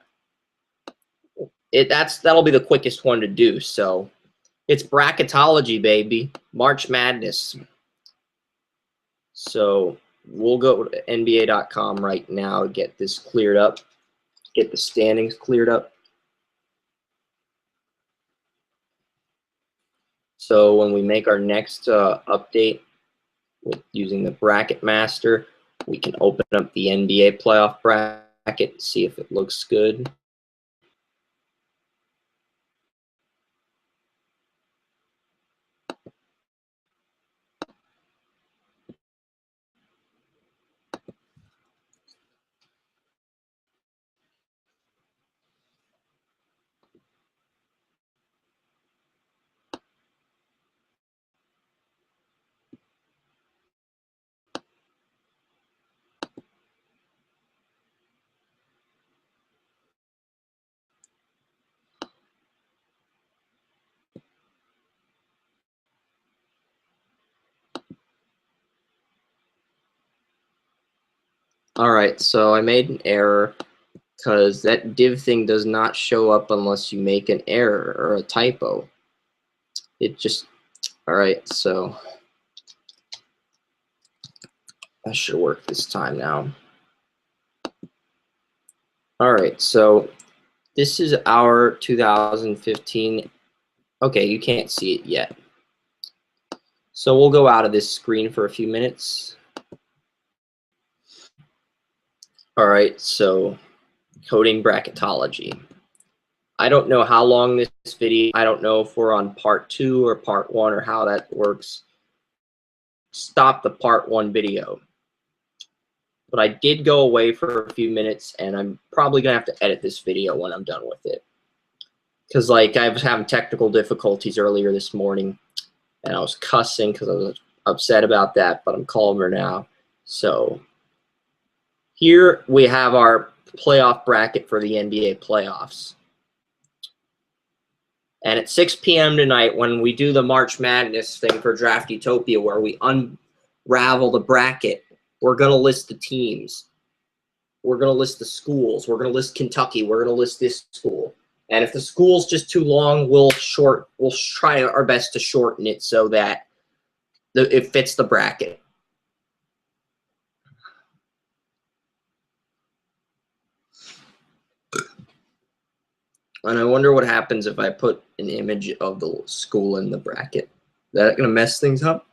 That'll be the quickest one to do. So it's bracketology, baby. March Madness. So we'll go to NBA.com right now to get this cleared up, get the standings cleared up. So when we make our next update with using the bracket master, we can open up the NBA playoff bracket, see if it looks good. All right, so I made an error because that div thing does not show up unless you make an error or a typo. It just, all right, so that should work this time now. All right, so this is our 2015. Okay, you can't see it yet. So we'll go out of this screen for a few minutes. All right, so coding bracketology. I don't know how long this video, I don't know if we're on part 2 or part 1 or how that works. Stop the part 1 video. But I did go away for a few minutes, and I'm probably gonna have to edit this video when I'm done with it. Because like I was having technical difficulties earlier this morning, and I was cussing because I was upset about that, but I'm calmer now. So here we have our playoff bracket for the NBA playoffs. And at 6 p.m. tonight, when we do the March Madness thing for Draft Utopia, where we unravel the bracket, we're going to list the teams. We're going to list the schools. We're going to list Kentucky. We're going to list this school. And if the school's just too long, we'll try our best to shorten it so that it fits the bracket. And I wonder what happens if I put an image of the school in the bracket. Is that going to mess things up?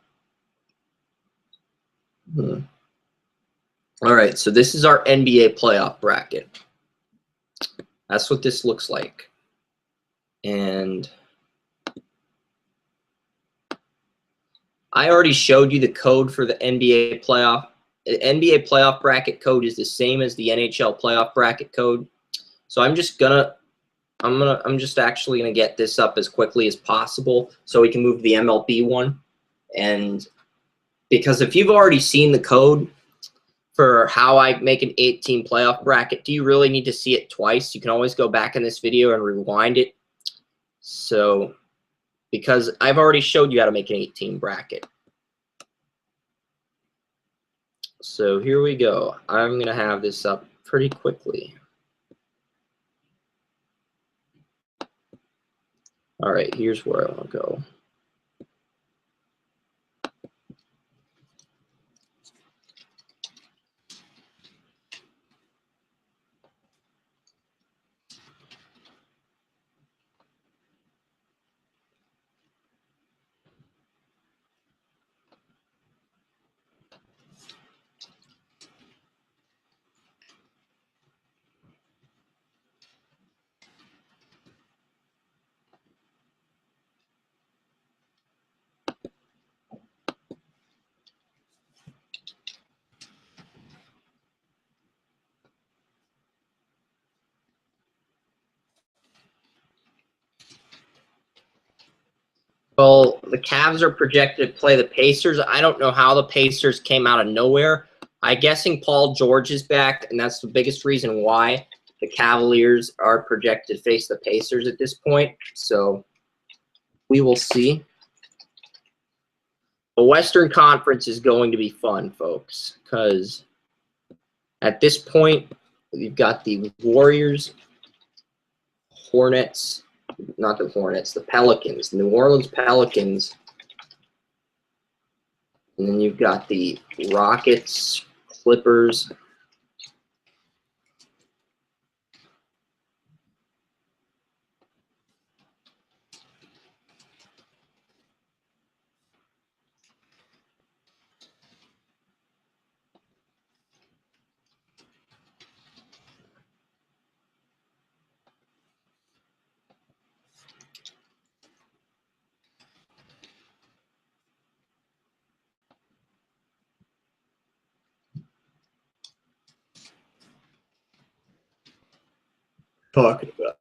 All right, so this is our NBA playoff bracket. That's what this looks like. And I already showed you the code for the NBA playoff. The NBA playoff bracket code is the same as the NHL playoff bracket code. So I'm just actually gonna get this up as quickly as possible so we can move to the MLB one. And because if you've already seen the code for how I make an 8-team playoff bracket, do you really need to see it twice? You can always go back in this video and rewind it. So, because I've already showed you how to make an 8-team bracket. So here we go. I'm going to have this up pretty quickly. All right, here's where I want to go. Well, the Cavs are projected to play the Pacers. I don't know how the Pacers came out of nowhere. I'm guessing Paul George is back, and that's the biggest reason why the Cavaliers are projected to face the Pacers at this point. So we will see. The Western Conference is going to be fun, folks, because at this point, you've got the Warriors, Hornets, not the Hornets, the Pelicans, the New Orleans Pelicans. And then you've got the Rockets, Clippers. Talking about.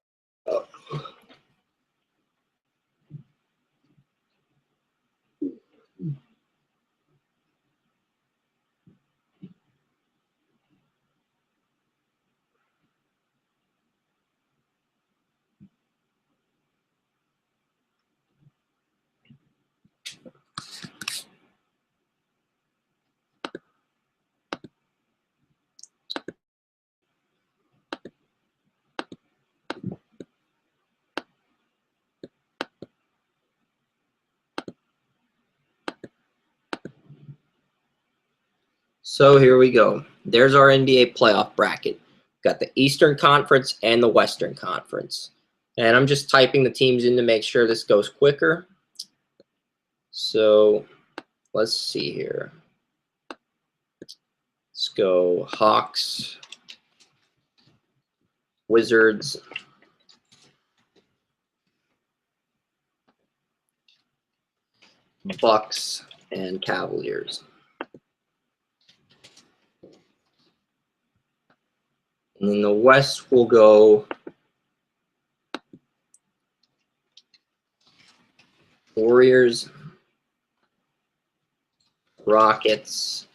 So here we go. There's our NBA playoff bracket. Got the Eastern Conference and the Western Conference. And I'm just typing the teams in to make sure this goes quicker. So let's see here. Let's go Hawks, Wizards, Bucks, and Cavaliers. And in the West, we'll go Warriors, Rockets,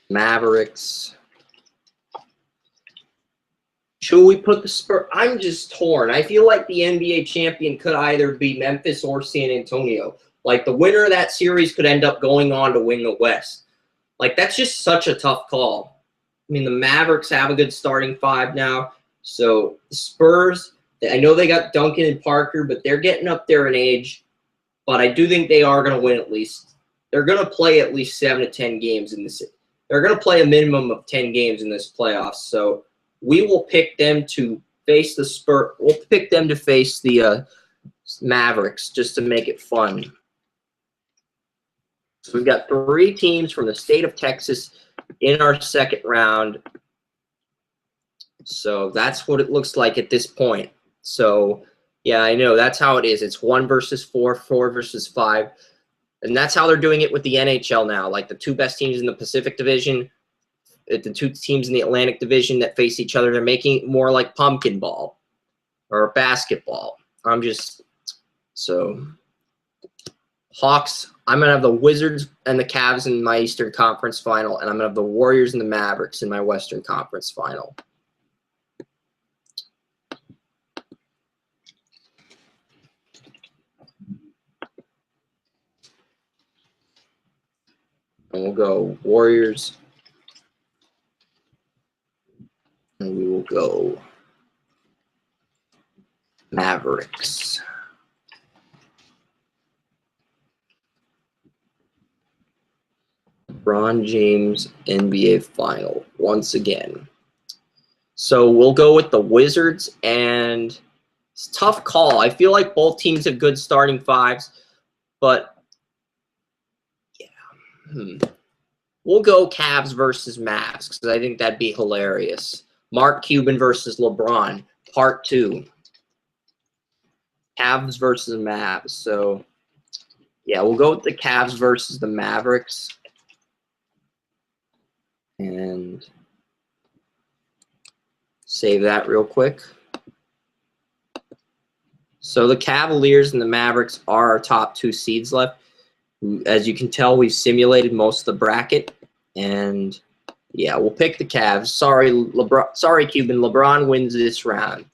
Mavericks. Should we put the Spurs? I'm just torn. I feel like the NBA champion could either be Memphis or San Antonio. Like, the winner of that series could end up going on to win the West. Like, that's just such a tough call. I mean, the Mavericks have a good starting five now. So the Spurs, I know they got Duncan and Parker, but they're getting up there in age. But I do think they are going to win at least. They're going to play at least 7 to 10 games in this. They're going to play a minimum of 10 games in this playoffs. So we will pick them to face the Spurs. We'll pick them to face the Mavericks just to make it fun. So we've got 3 teams from the state of Texas in our second round. So that's what it looks like at this point. So, yeah, I know that's how it is. It's 1 versus 4, 4 versus 5. And that's how they're doing it with the NHL now. Like, the 2 best teams in the Pacific Division, the 2 teams in the Atlantic Division that face each other, they're making it more like pumpkin ball or basketball. So Hawks, I'm going to have the Wizards and the Cavs in my Eastern Conference final, and I'm going to have the Warriors and the Mavericks in my Western Conference final. And we'll go Warriors, and we will go Mavericks. LeBron James NBA final once again. So we'll go with the Wizards, and it's a tough call. I feel like both teams have good starting fives, but yeah. We'll go Cavs versus Mavs because I think that'd be hilarious. Mark Cuban versus LeBron, part 2. Cavs versus Mavs. So, yeah, we'll go with the Cavs versus the Mavericks. And save that real quick. So the Cavaliers and the Mavericks are our top 2 seeds left. As you can tell, we've simulated most of the bracket. And, yeah, we'll pick the Cavs. Sorry, LeBron. Sorry, Cuban. LeBron wins this round.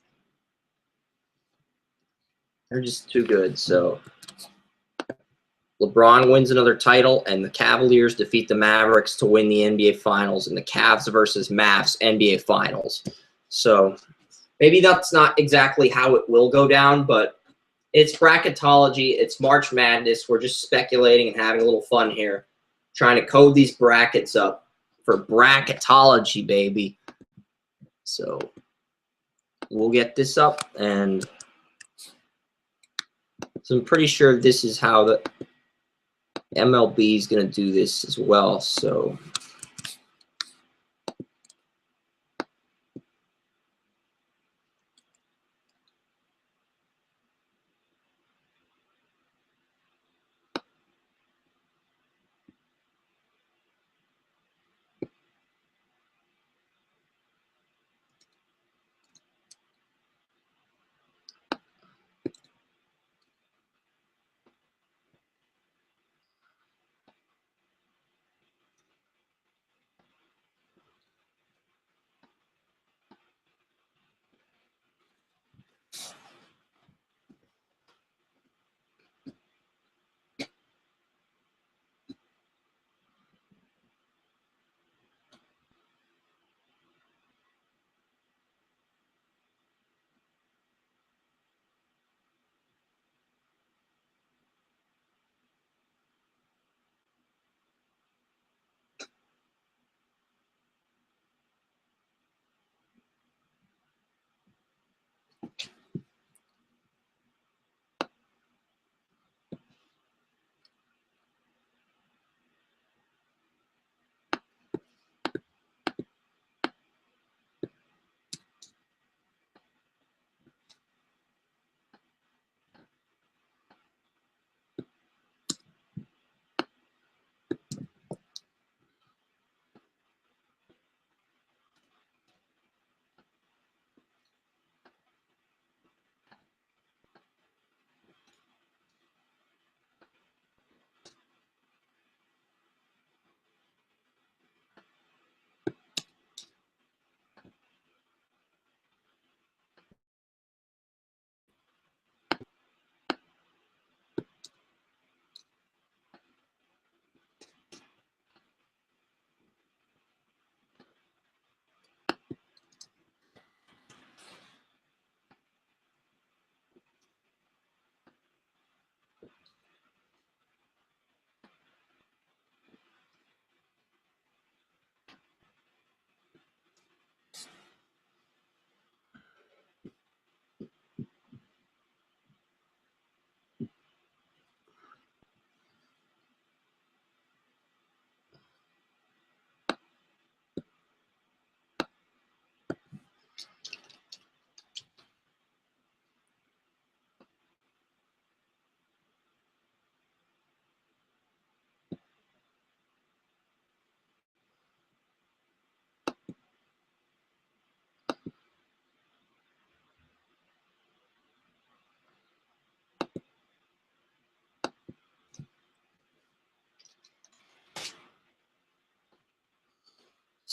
They're just too good. So LeBron wins another title, and the Cavaliers defeat the Mavericks to win the NBA Finals, and the Cavs versus Mavs NBA Finals. So maybe that's not exactly how it will go down, but it's bracketology. It's March Madness. We're just speculating and having a little fun here, trying to code these brackets up for bracketology, baby. So we'll get this up, and so I'm pretty sure this is how the MLB is going to do this as well. So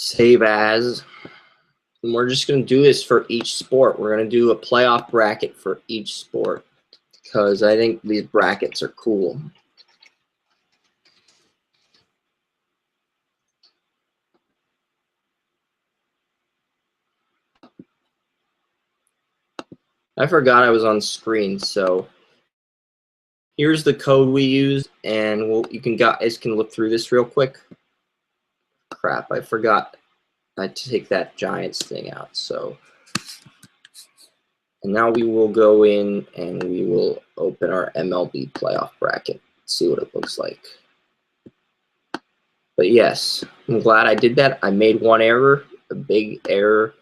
Save as. And we're just going to do this for each sport. We're going to do a playoff bracket for each sport because I think these brackets are cool. I forgot I was on screen, so here's the code we use, and you guys can look through this real quick. Crap, I forgot I take that Giants thing out. So, and now we will go in and we will open our MLB playoff bracket, see what it looks like. But yes, I'm glad I did that. I made one error, a big error.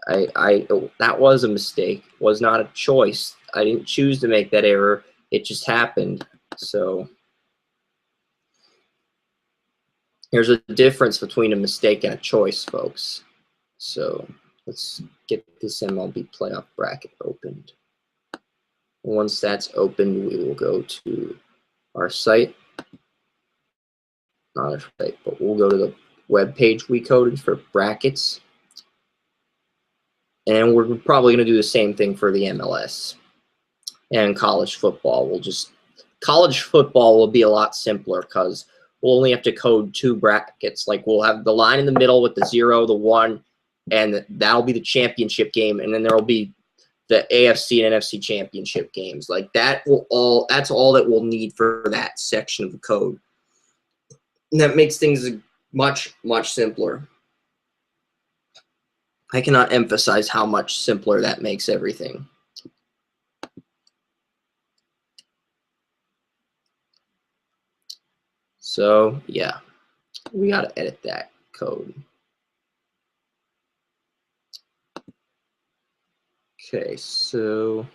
That was a mistake. It was not a choice. I didn't choose to make that error. It just happened. So there's a difference between a mistake and a choice, folks. So let's get this MLB playoff bracket opened. Once that's opened, we will go to our site. Not our site, but we'll go to the web page we coded for brackets. And we're probably going to do the same thing for the MLS and college football. College football will be a lot simpler because we'll only have to code 2 brackets. Like we'll have the line in the middle with the 0, the 1, and that'll be the championship game. And then there will be the AFC and NFC championship games. Like that's all that we'll need for that section of the code. And that makes things much, much simpler. I cannot emphasize how much simpler that makes everything. So, yeah, we got to edit that code. Okay, so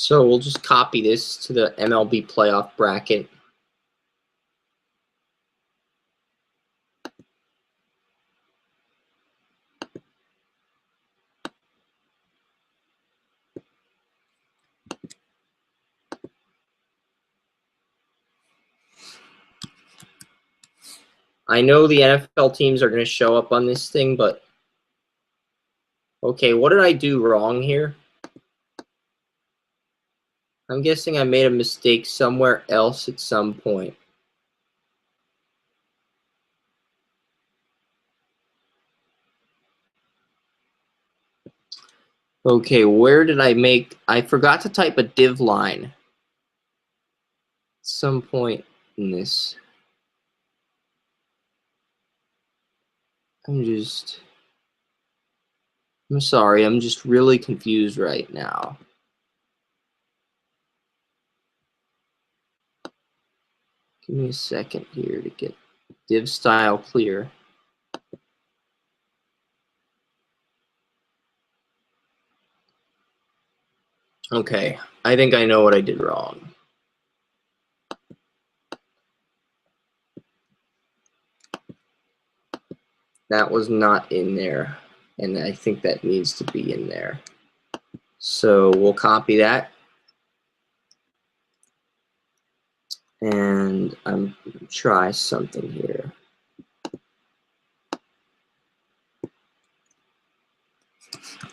we'll just copy this to the MLB playoff bracket. I know the NFL teams are going to show up on this thing, but okay, what did I do wrong here? I'm guessing I made a mistake somewhere else at some point. Okay, where did I forgot to type a div line at some point in this. I'm sorry, I'm just really confused right now. Give me a second here to get div style clear. Okay, I think I know what I did wrong. That was not in there, and I think that needs to be in there. So we'll copy that. And I'm gonna try something here.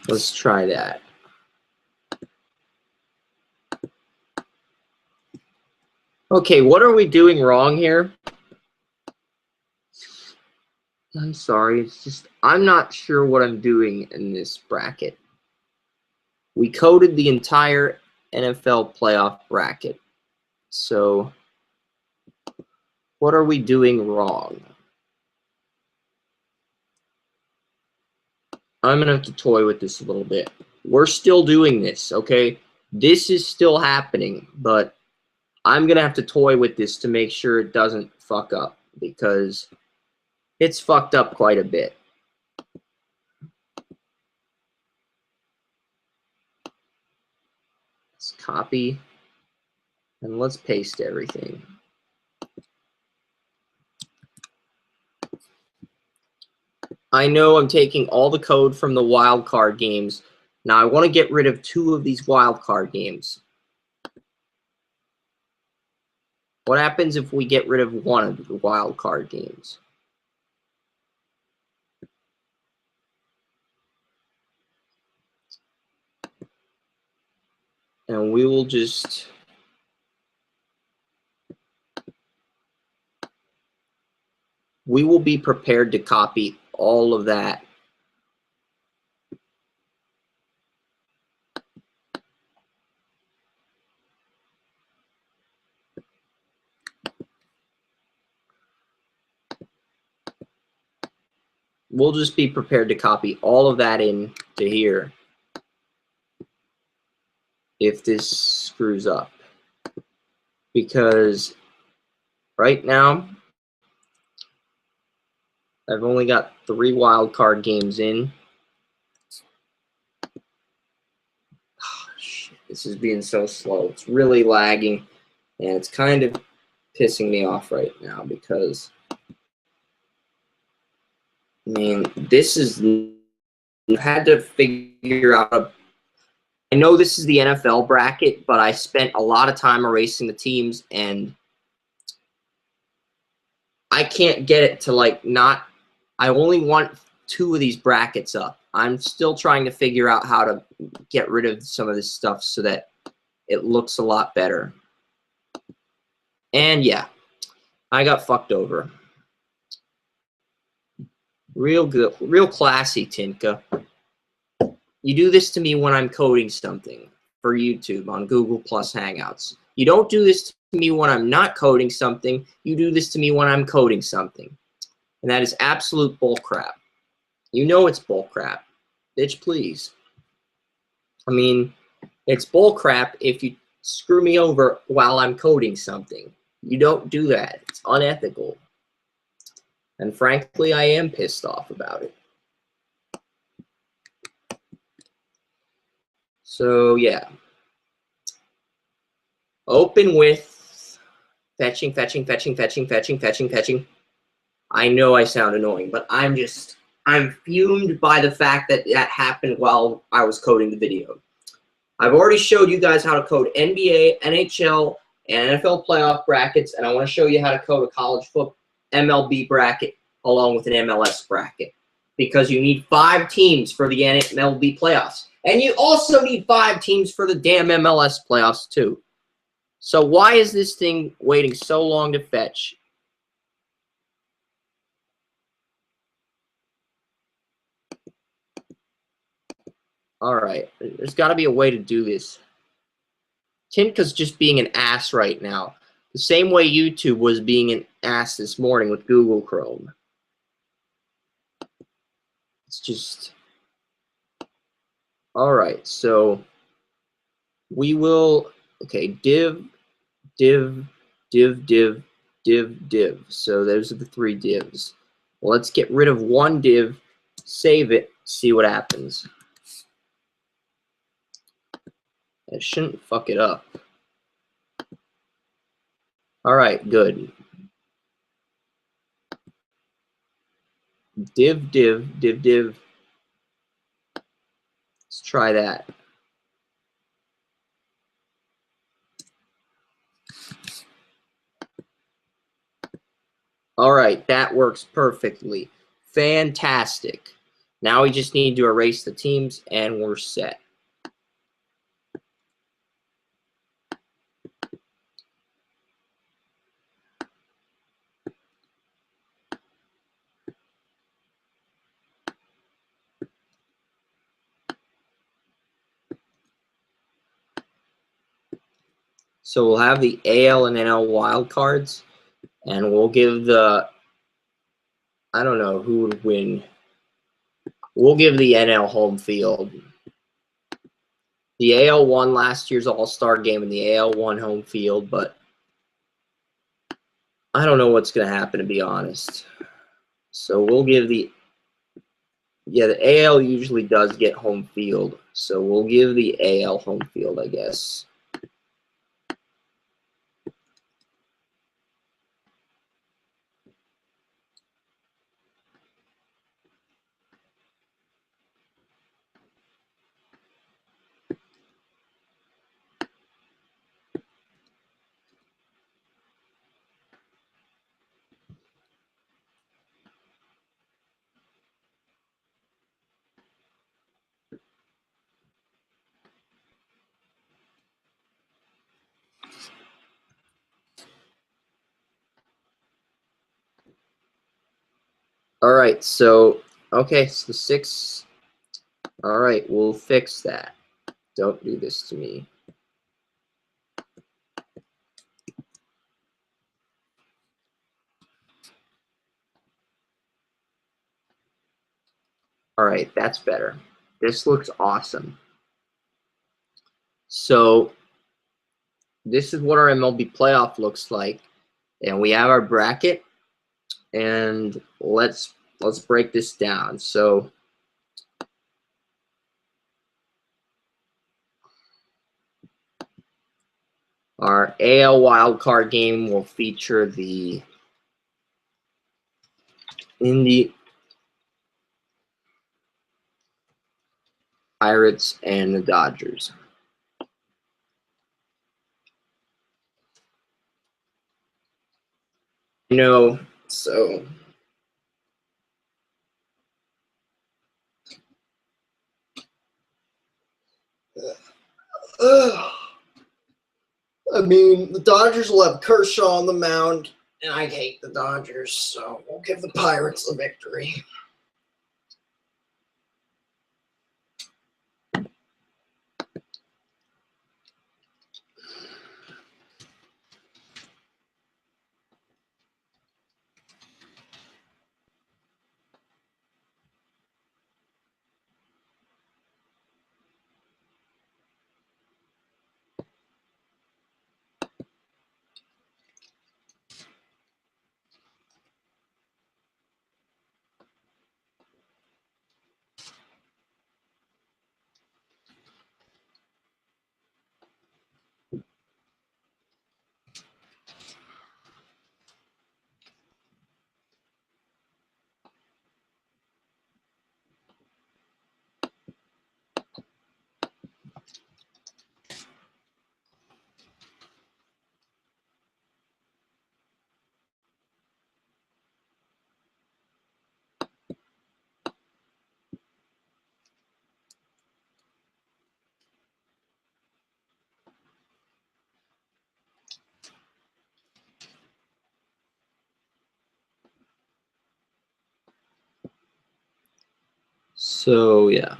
Let's try that. Okay, what are we doing wrong here? I'm sorry, it's just I'm not sure what I'm doing in this bracket. We coded the entire NFL playoff bracket. So what are we doing wrong? I'm gonna have to toy with this a little bit. We're still doing this, okay? This is still happening, but I'm gonna have to toy with this to make sure it doesn't fuck up, because it's fucked up quite a bit. Let's copy and let's paste everything. I know I'm taking all the code from the wildcard games. Now I want to get rid of 2 of these wildcard games. What happens if we get rid of 1 of the wildcard games? And we will just be prepared to copy all of that. We'll just be prepared to copy all of that into here if this screws up. Because right now, I've only got 3 wildcard games in. Oh, shit, this is being so slow. It's really lagging, and it's kind of pissing me off right now because, I mean, this is, I had to figure out, I know this is the NFL bracket, but I spent a lot of time erasing the teams, and I can't get it to, like, not, I only want 2 of these brackets up. I'm still trying to figure out how to get rid of some of this stuff so that it looks a lot better. And yeah, I got fucked over. Real good, real classy, Tinka. You do this to me when I'm coding something for YouTube on Google Plus Hangouts. You don't do this to me when I'm not coding something. You do this to me when I'm coding something. And that is absolute bullcrap. You know it's bullcrap. Bitch, please. I mean, it's bullcrap if you screw me over while I'm coding something. You don't do that. It's unethical. And frankly, I am pissed off about it. So, yeah. Open with fetching, fetching, fetching, fetching, fetching, fetching, fetching. I know I sound annoying, but I'm fumed by the fact that that happened while I was coding the video. I've already showed you guys how to code NBA, NHL, and NFL playoff brackets, and I want to show you how to code a college football MLB bracket along with an MLS bracket, because you need 5 teams for the MLB playoffs, and you also need 5 teams for the damn MLS playoffs too. So why is this thing waiting so long to fetch? All right, there's got to be a way to do this. Tinka's just being an ass right now. The same way YouTube was being an ass this morning with Google Chrome. It's just... All right, so we will... Okay, div, div, div, div, div, div. So those are the 3 divs. Well, let's get rid of 1 div, save it, see what happens. It shouldn't fuck it up. All right, good. Div, div, div, div. Let's try that. All right, that works perfectly. Fantastic. Now we just need to erase the teams and we're set. So we'll have the AL and NL wild cards, and we'll give the, I don't know who would win. We'll give the NL home field. The AL won last year's All-Star game, and the AL won home field, but I don't know what's going to happen, to be honest. So we'll give the, yeah, the AL usually does get home field, so we'll give the AL home field, I guess. All right, so, okay, so 6. All right, we'll fix that. Don't do this to me. All right, that's better. This looks awesome. So this is what our MLB playoff looks like. And we have our bracket. And let's break this down. So our AL wildcard game will feature the Pirates and the Dodgers. No, so I mean, the Dodgers will have Kershaw on the mound, and I hate the Dodgers, so we'll give the Pirates the victory. So, yeah.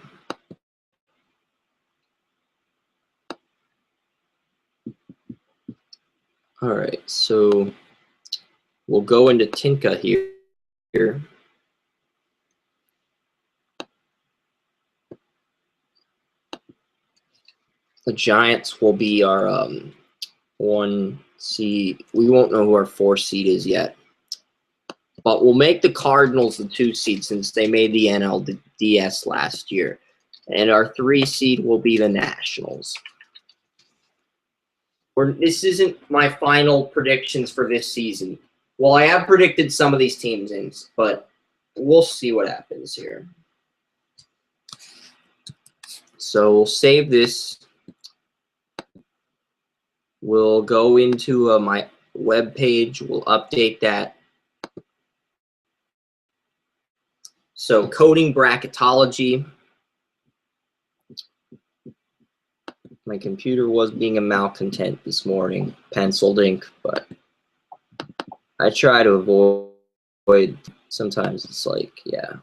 All right, so we'll go into Tinka here. The Giants will be our 1 seed. We won't know who our 4 seed is yet. But we'll make the Cardinals the 2 seed since they made the NLDS last year. And our 3 seed will be the Nationals. This isn't my final predictions for this season. Well, I have predicted some of these teams in, but we'll see what happens here. So we'll save this. We'll go into my web page. We'll update that. So coding bracketology. My computer was being a malcontent this morning, penciled ink, but I try to avoid. Sometimes it's like, yeah.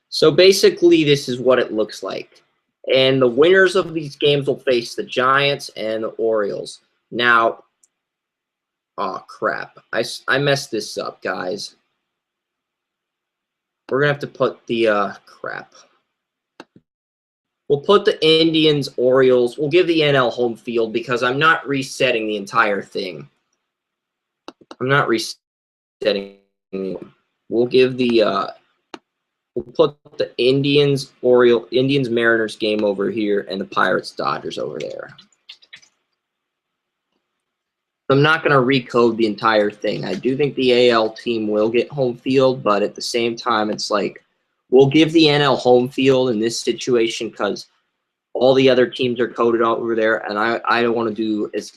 So basically, this is what it looks like. And the winners of these games will face the Giants and the Orioles. Now, oh crap, I messed this up, guys. We're gonna have to put the crap. We'll put the Indians, Orioles. We'll give the NL home field because I'm not resetting the entire thing. I'm not resetting. We'll give the we'll put the Indians, Indians, Mariners game over here, and the Pirates, Dodgers over there. I'm not going to recode the entire thing. I do think the AL team will get home field, but at the same time, it's like we'll give the NL home field in this situation because all the other teams are coded over there, and I don't want to do as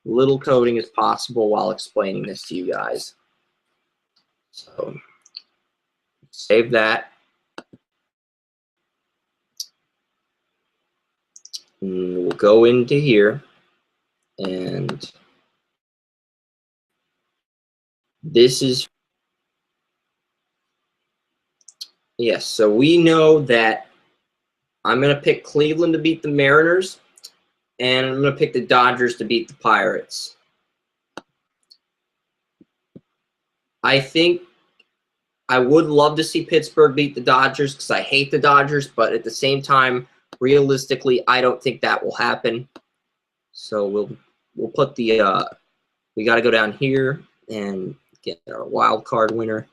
little coding as possible while explaining this to you guys. So save that. And we'll go into here, and this is, yes, so we know that I'm going to pick Cleveland to beat the Mariners, and I'm going to pick the Dodgers to beat the Pirates. I think I would love to see Pittsburgh beat the Dodgers because I hate the Dodgers, but at the same time, realistically, I don't think that will happen. So we'll put the we got to go down here and get our wild card winner.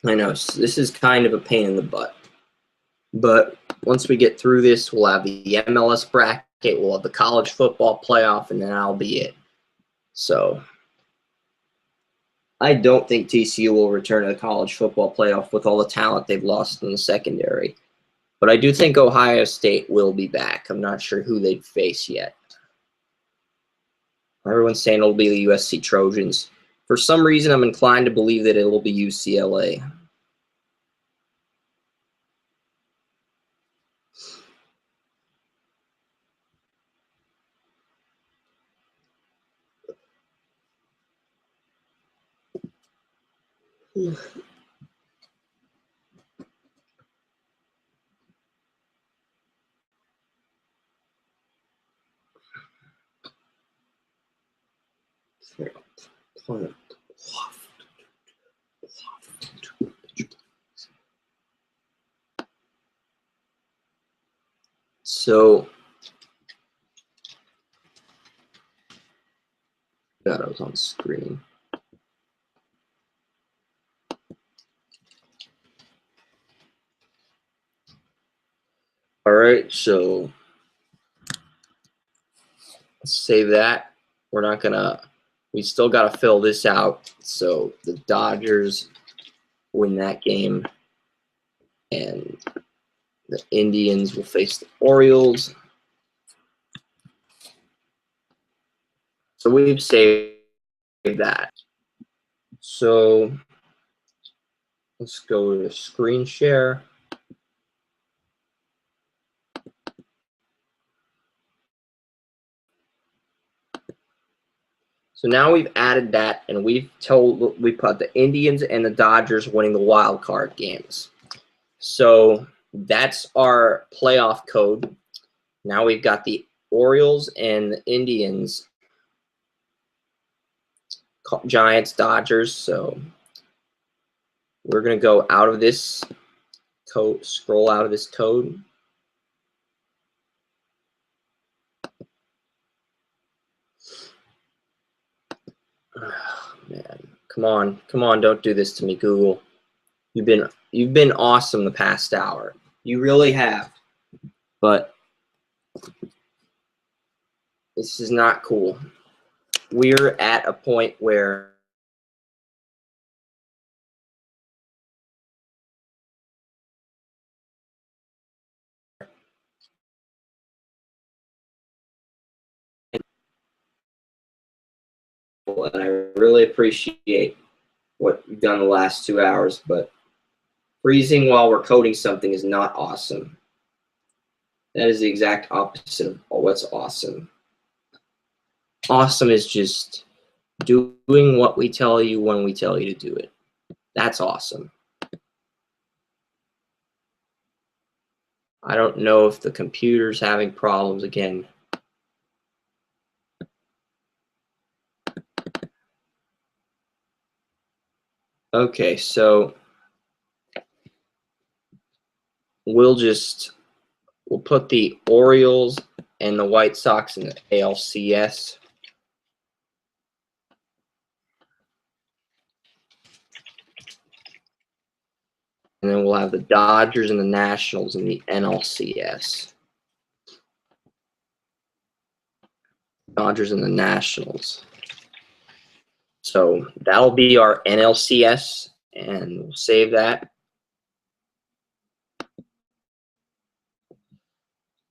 I know this is kind of a pain in the butt, but once we get through this, we'll have the MLS bracket, we'll have the college football playoff, and then that'll be it. So I don't think TCU will return to the college football playoff with all the talent they've lost in the secondary. But I do think Ohio State will be back. I'm not sure who they'd face yet. Everyone's saying it'll be the USC Trojans. For some reason, I'm inclined to believe that it will be UCLA. So, God, I was on screen. All right, so let's save that. We're not gonna. We still got to fill this out. So the Dodgers win that game, and the Indians will face the Orioles. So we've saved that. So let's go to screen share. So now we've added that, and we put the Indians and the Dodgers winning the wild card games. So that's our playoff code. Now we've got the Orioles and the Indians, Giants, Dodgers. So we're going to go out of this code, scroll out of this code. Oh, man, come on, don't do this to me, Google. You've been awesome the past hour. You really have. But this is not cool. We're at a point where and I really appreciate what you've done the last 2 hours, but freezing while we're coding something is not awesome. That is the exact opposite of what's awesome. Awesome is just doing what we tell you when we tell you to do it. That's awesome. I don't know if the computer's having problems again. Okay, so we'll put the Orioles and the White Sox in the ALCS. And then we'll have the Dodgers and the Nationals in the NLCS. Dodgers and the Nationals. So that'll be our NLCS, and we'll save that.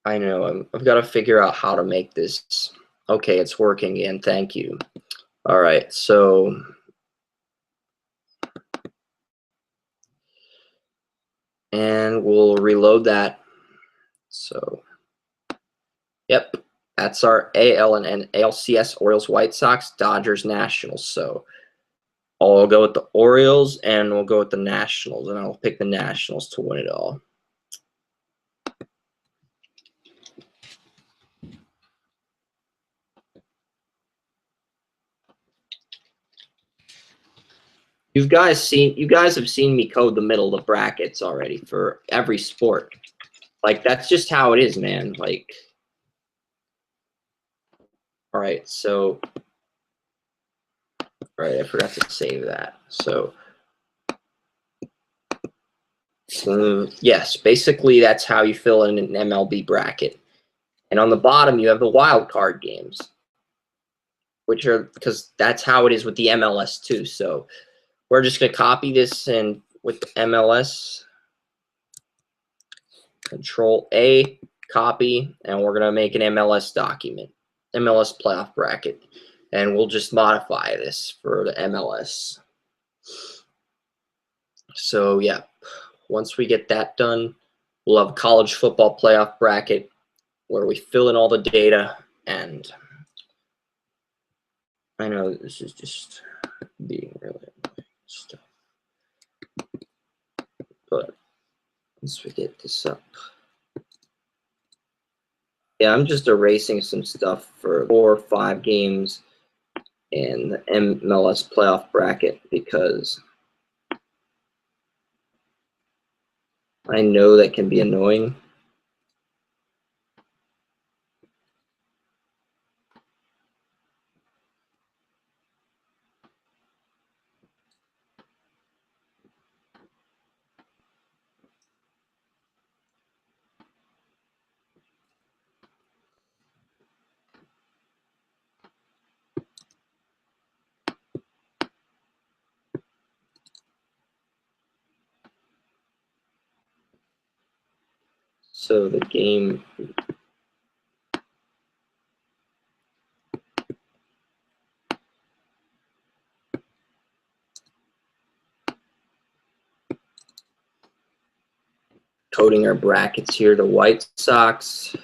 I know, I've got to figure out how to make this. Okay, it's working again. Thank you. All right, so and we'll reload that. So, yep, that's our AL and ALCS, Orioles, White Sox, Dodgers, Nationals. So I'll go with the Orioles, and we'll go with the Nationals, and I'll pick the Nationals to win it all. You guys have seen me code the middle of the brackets already for every sport. Like, that's just how it is, man. Like, all right, so, all right, I forgot to save that. So, yes, basically that's how you fill in an MLB bracket. And on the bottom, you have the wild card games, which are, because that's how it is with the MLS too. So we're just going to copy this and with the MLS, Control A, copy, and we're going to make an MLS document, MLS playoff bracket. And we'll just modify this for the MLS. So, yeah, once we get that done, we'll have a college football playoff bracket where we fill in all the data. And I know this is just being really annoying stuff, but once we get this up, yeah, I'm just erasing some stuff for 4 or 5 games in the MLS playoff bracket because I know that can be annoying. So the game, coding our brackets here, the White Sox,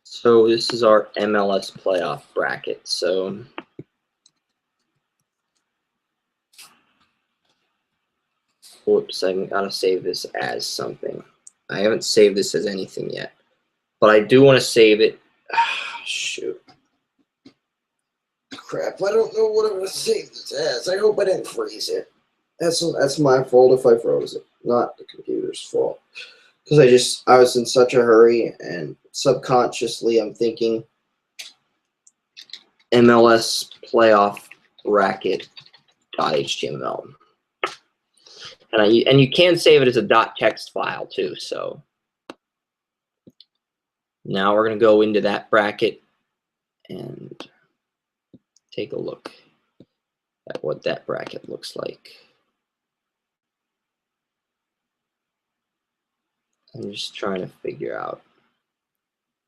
so this is our MLS playoff bracket. So whoops, I gotta save this as something. I haven't saved this as anything yet, but I do want to save it. Shoot. Crap, I don't know what I'm gonna save this as. I hope I didn't freeze it. That's my fault if I froze it, not the computer's fault. Because I was in such a hurry, and subconsciously I'm thinking MLS playoff bracket.html. And you can save it as a .text file too, so Now we're going to go into that bracket and take a look at what that bracket looks like. I'm just trying to figure out.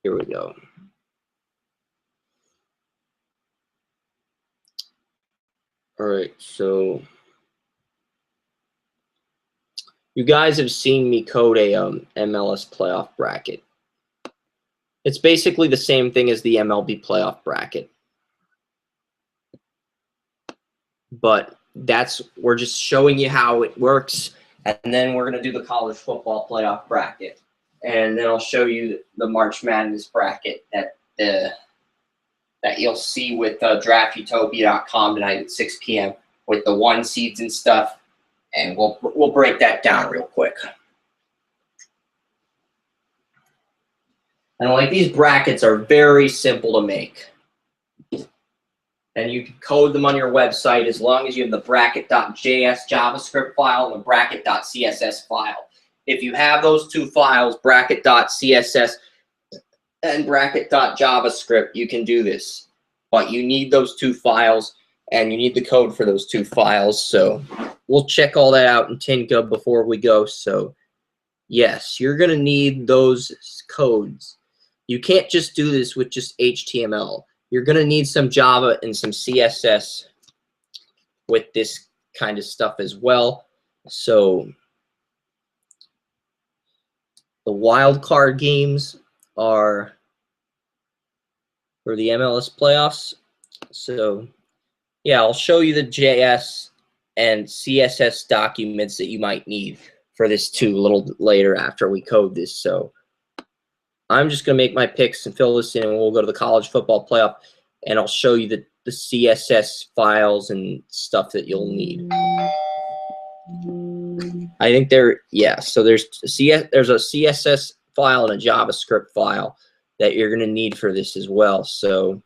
Here we go. All right, so you guys have seen me code a MLS playoff bracket. It's basically the same thing as the MLB playoff bracket, but we're just showing you how it works, and then we're going to do the college football playoff bracket, and then I'll show you the March Madness bracket that you'll see with draftutopia.com tonight at 6 p.m. with the 1 seeds and stuff, and we'll break that down real quick. And like, these brackets are very simple to make. And you can code them on your website as long as you have the bracket.js JavaScript file and the bracket.css file. If you have those two files, bracket.css and bracket.javascript, you can do this. But you need those two files, and you need the code for those two files. So we'll check all that out in Tinka before we go. So yes, you're going to need those codes. You can't just do this with just HTML. You're going to need some Java and some CSS with this kind of stuff as well. So the wildcard games are for the MLS playoffs. So yeah, I'll show you the JS and CSS documents that you might need for this too a little later after we code this. So I'm just going to make my picks and fill this in, and we'll go to the college football playoff, and I'll show you the CSS files and stuff that you'll need. I think so there's a CSS file and a JavaScript file that you're going to need for this as well. So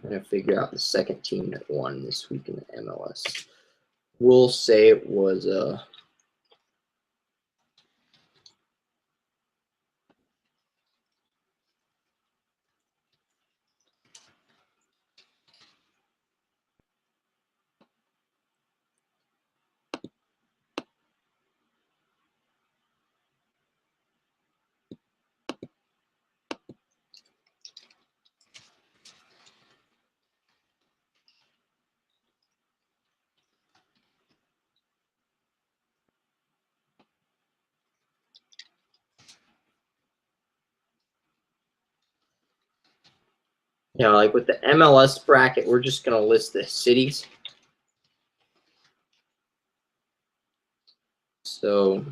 trying to figure out the second team that won this week in the MLS. We'll say it was like with the MLS bracket, we're just going to list the cities. So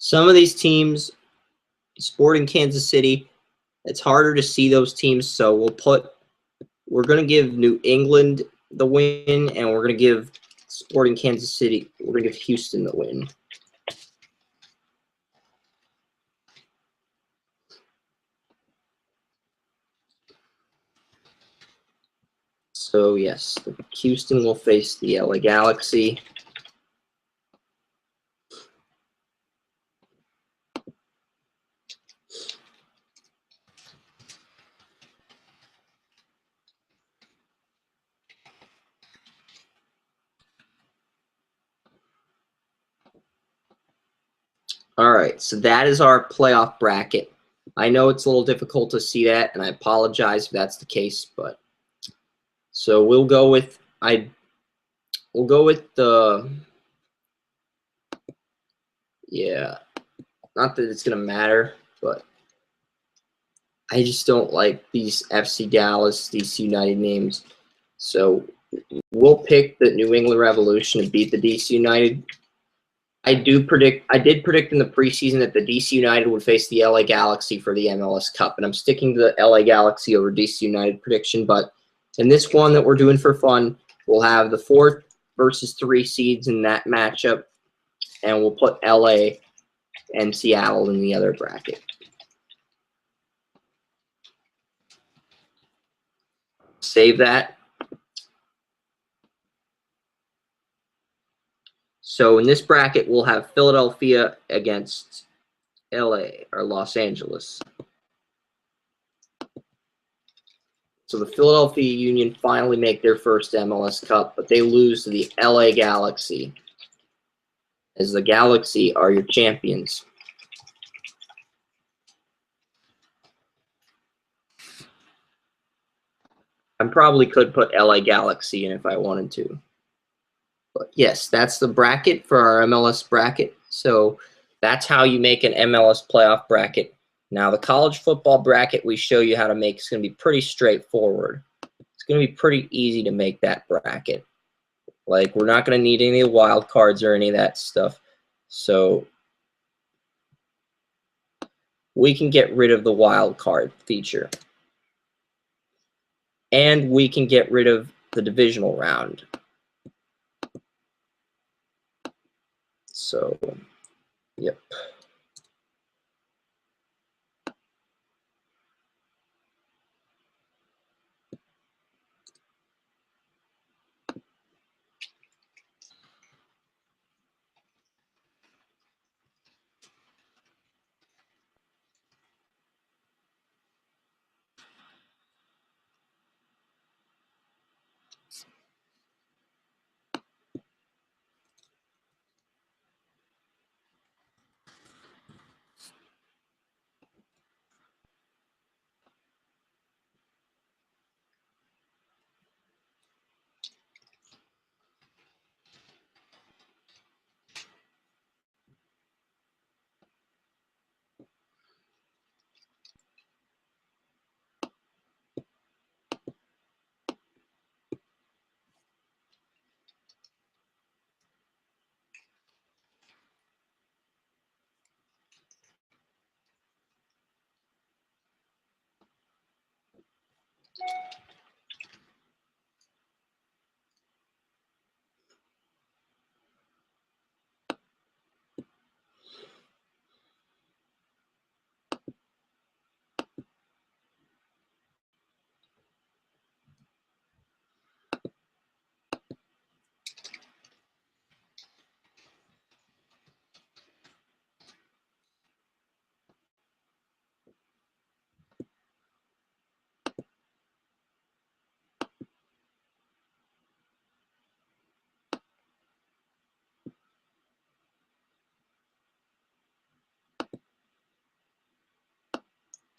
some of these teams, Sporting Kansas City, it's harder to see those teams, so we're going to give New England the win, and we're going to give Sporting Kansas City, we're going to give Houston the win. So yes, Houston will face the LA Galaxy. All right, so that is our playoff bracket. I know it's a little difficult to see that, and I apologize if that's the case, but so we'll go with the, yeah, not that it's gonna matter, but I just don't like these FC Dallas, DC United names. So we'll pick the New England Revolution to beat the DC United. I did predict in the preseason that the DC United would face the LA Galaxy for the MLS Cup, and I'm sticking to the LA Galaxy over DC United prediction. But in this one that we're doing for fun, we'll have the 4th versus 3 seeds in that matchup, and we'll put LA and Seattle in the other bracket. Save that. So in this bracket, we'll have Philadelphia against LA or Los Angeles. So the Philadelphia Union finally make their first MLS Cup, but they lose to the LA Galaxy, as the Galaxy are your champions. I probably could put LA Galaxy in if I wanted to. But yes, that's the bracket for our MLS bracket. So that's how you make an MLS playoff bracket. Now, the college football bracket we show you how to make is going to be pretty straightforward. It's going to be pretty easy to make that bracket. Like, we're not going to need any wild cards or any of that stuff. So we can get rid of the wild card feature. And we can get rid of the divisional round. So, yep.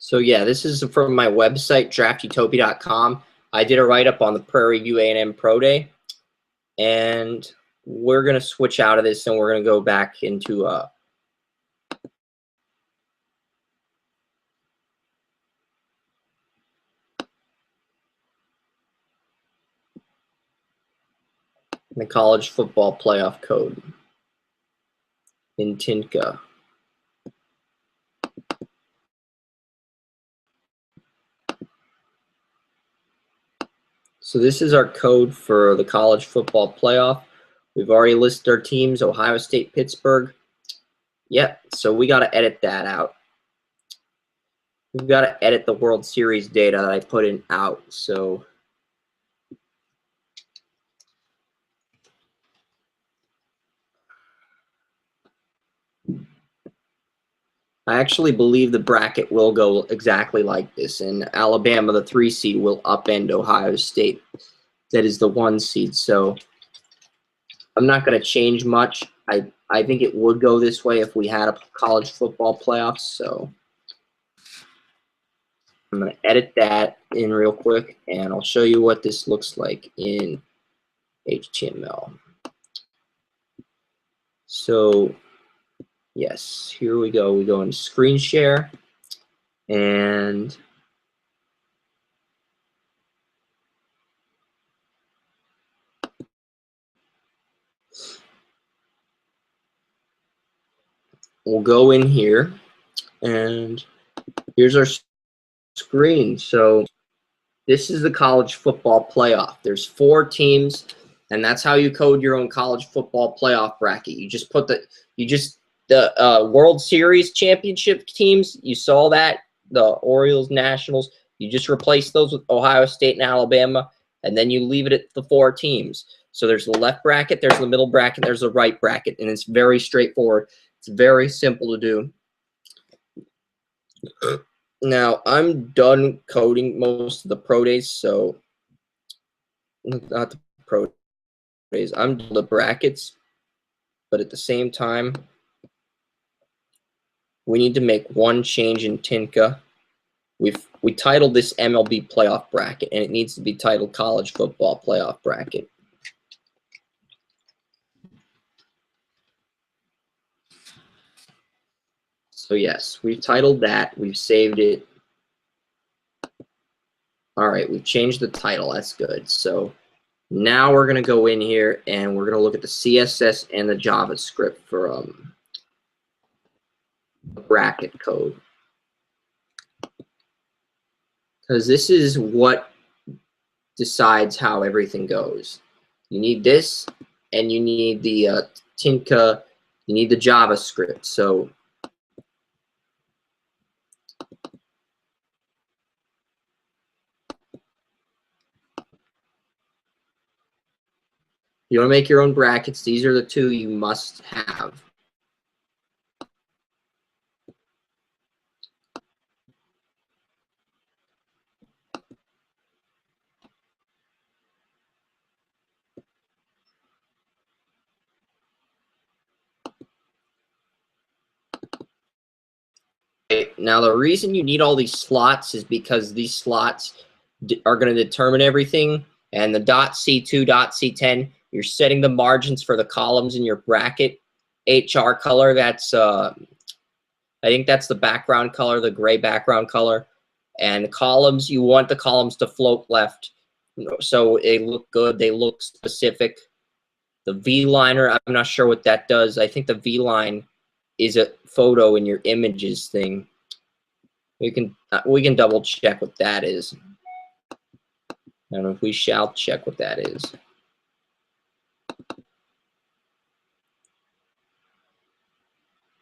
So yeah, this is from my website, draftutopia.com. I did a write-up on the Prairie View A&M Pro Day, and we're going to switch out of this, and we're going to go back into the college football playoff code in Tinka. So this is our code for the college football playoff. We've already listed our teams, Ohio State, Pittsburgh. Yep, so we got to edit that out. We've got to edit the World Series data that I put in out. So I actually believe the bracket will go exactly like this. And Alabama, the 3 seed, will upend Ohio State. That is the 1 seed. So I'm not going to change much. I think it would go this way if we had a college football playoff. So I'm going to edit that in real quick, and I'll show you what this looks like in HTML. So yes, here we go. We go into screen share, and we'll go in here, and here's our screen. So this is the college football playoff. There's 4 teams, and that's how you code your own college football playoff bracket. You just put the World Series championship teams. You saw that, the Orioles, Nationals. You just replace those with Ohio State and Alabama, and then you leave it at the 4 teams. So there's the left bracket, there's the middle bracket, there's the right bracket, and it's very straightforward. It's very simple to do. Now, I'm done coding most of the pro days, so not the pro days. I'm doing the brackets, but at the same time, we need to make one change in Tinka. We titled this MLB playoff bracket, and it needs to be titled College Football Playoff Bracket. So yes, we've titled that. We've saved it. All right, we've changed the title. That's good. So now we're going to go in here, and we're going to look at the CSS and the JavaScript for bracket code. Because this is what decides how everything goes. You need this, and you need the Tinka, you need the JavaScript. So you want to make your own brackets. These are the 2 you must have. Now, the reason you need all these slots is because these slots are going to determine everything. And the .c2, .c10, you're setting the margins for the columns in your bracket. HR color, that's I think that's the background color, the gray background color. And columns, you want the columns to float left, so they look good, they look specific. The V-liner, I'm not sure what that does. I think the V-line is a photo in your images thing. We can double check what that is. I don't know if we shall check what that is.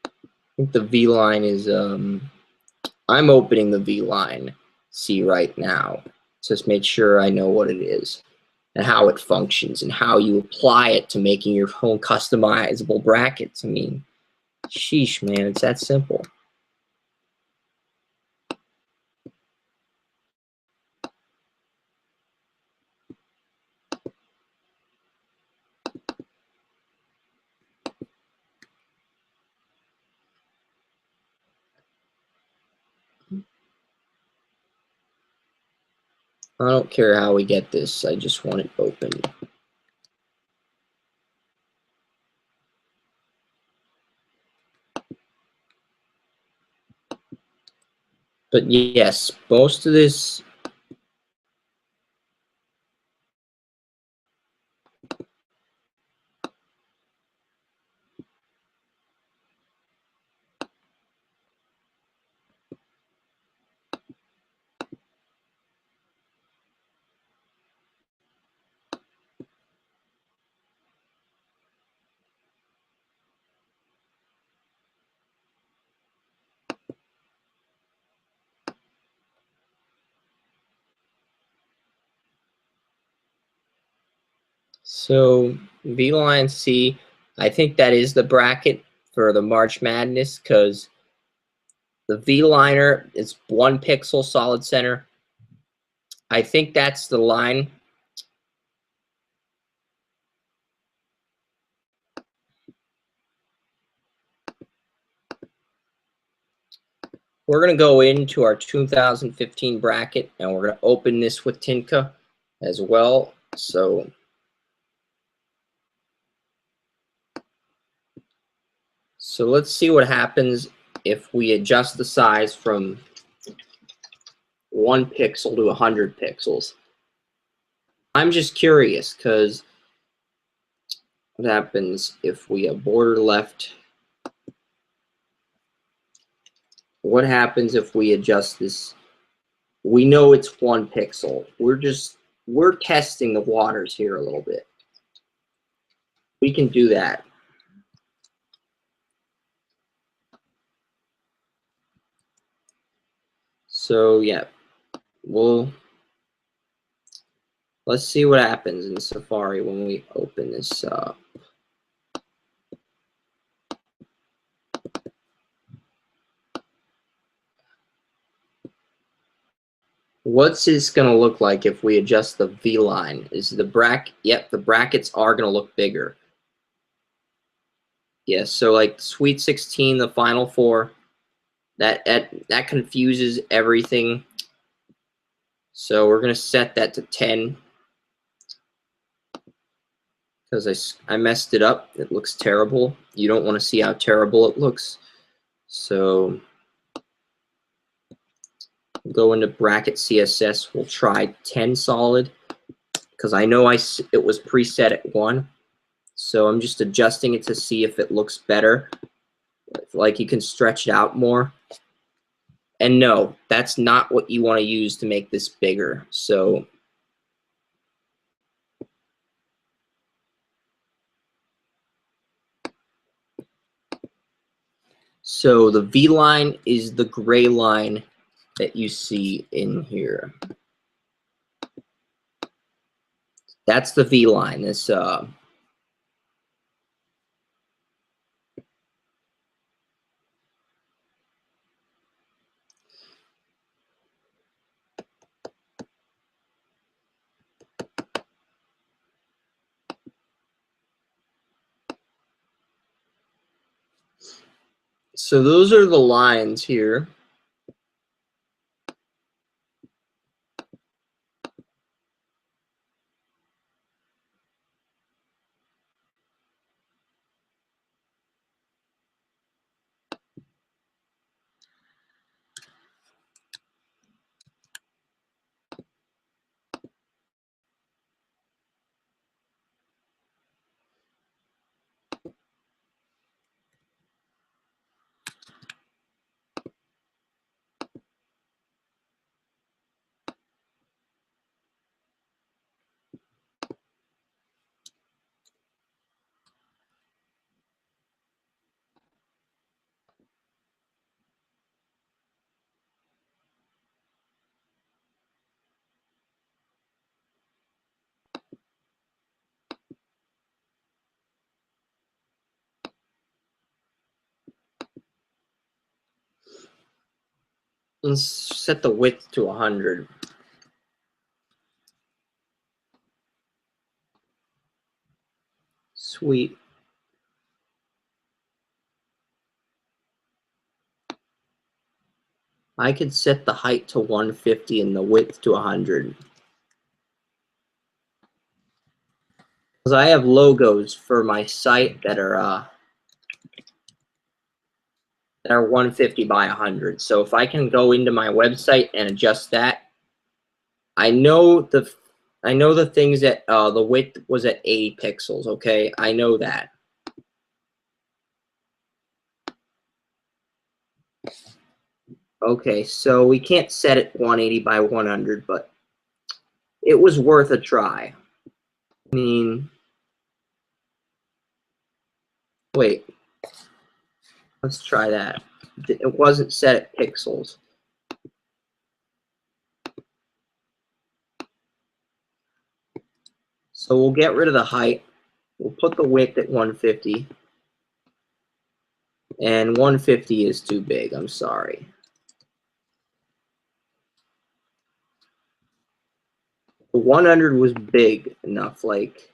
I think the V-line is I'm opening the V-line C right now. Just make sure I know what it is and how it functions and how you apply it to making your own customizable brackets. I mean, sheesh, man, it's that simple. I don't care how we get this. I just want it open. But yes, most of this So V-line C, I think that is the bracket for the March Madness because the V-liner is 1 pixel solid center. I think that's the line. we're going to go into our 2015 bracket, and we're going to open this with Tinka as well. So let's see what happens if we adjust the size from 1 pixel to 100 pixels. I'm just curious because what happens if we have border left? What happens if we adjust this? We know it's 1 pixel. We're testing the waters here a little bit. We can do that. So yeah, let's see what happens in Safari when we open this up. What's this going to look like if we adjust the V line? Is the bracket? Yep, the brackets are going to look bigger. Yes, so like Sweet 16, the Final Four, that confuses everything. So we're going to set that to 10 because I messed it up. It looks terrible. You don't want to see how terrible it looks. So go into bracket CSS. We'll try 10 solid because I know it was preset at 1. So I'm just adjusting it to see if it looks better. Like you can stretch it out more. And no, that's not what you want to use to make this bigger. So the V line is the gray line that you see in here. That's the V line. This so those are the lines here. Let's set the width to 100. Sweet. I could set the height to 150 and the width to 100. Because I have logos for my site that are 150 by 100. So if I can go into my website and adjust that, I know the things that the width was at 80 pixels. Okay, I know that. Okay, so we can't set it 180 by 100, but it was worth a try. I mean, wait, let's try that. It wasn't set at pixels. So we'll get rid of the height. We'll put the width at 150. And 150 is too big, I'm sorry. The 100 was big enough, like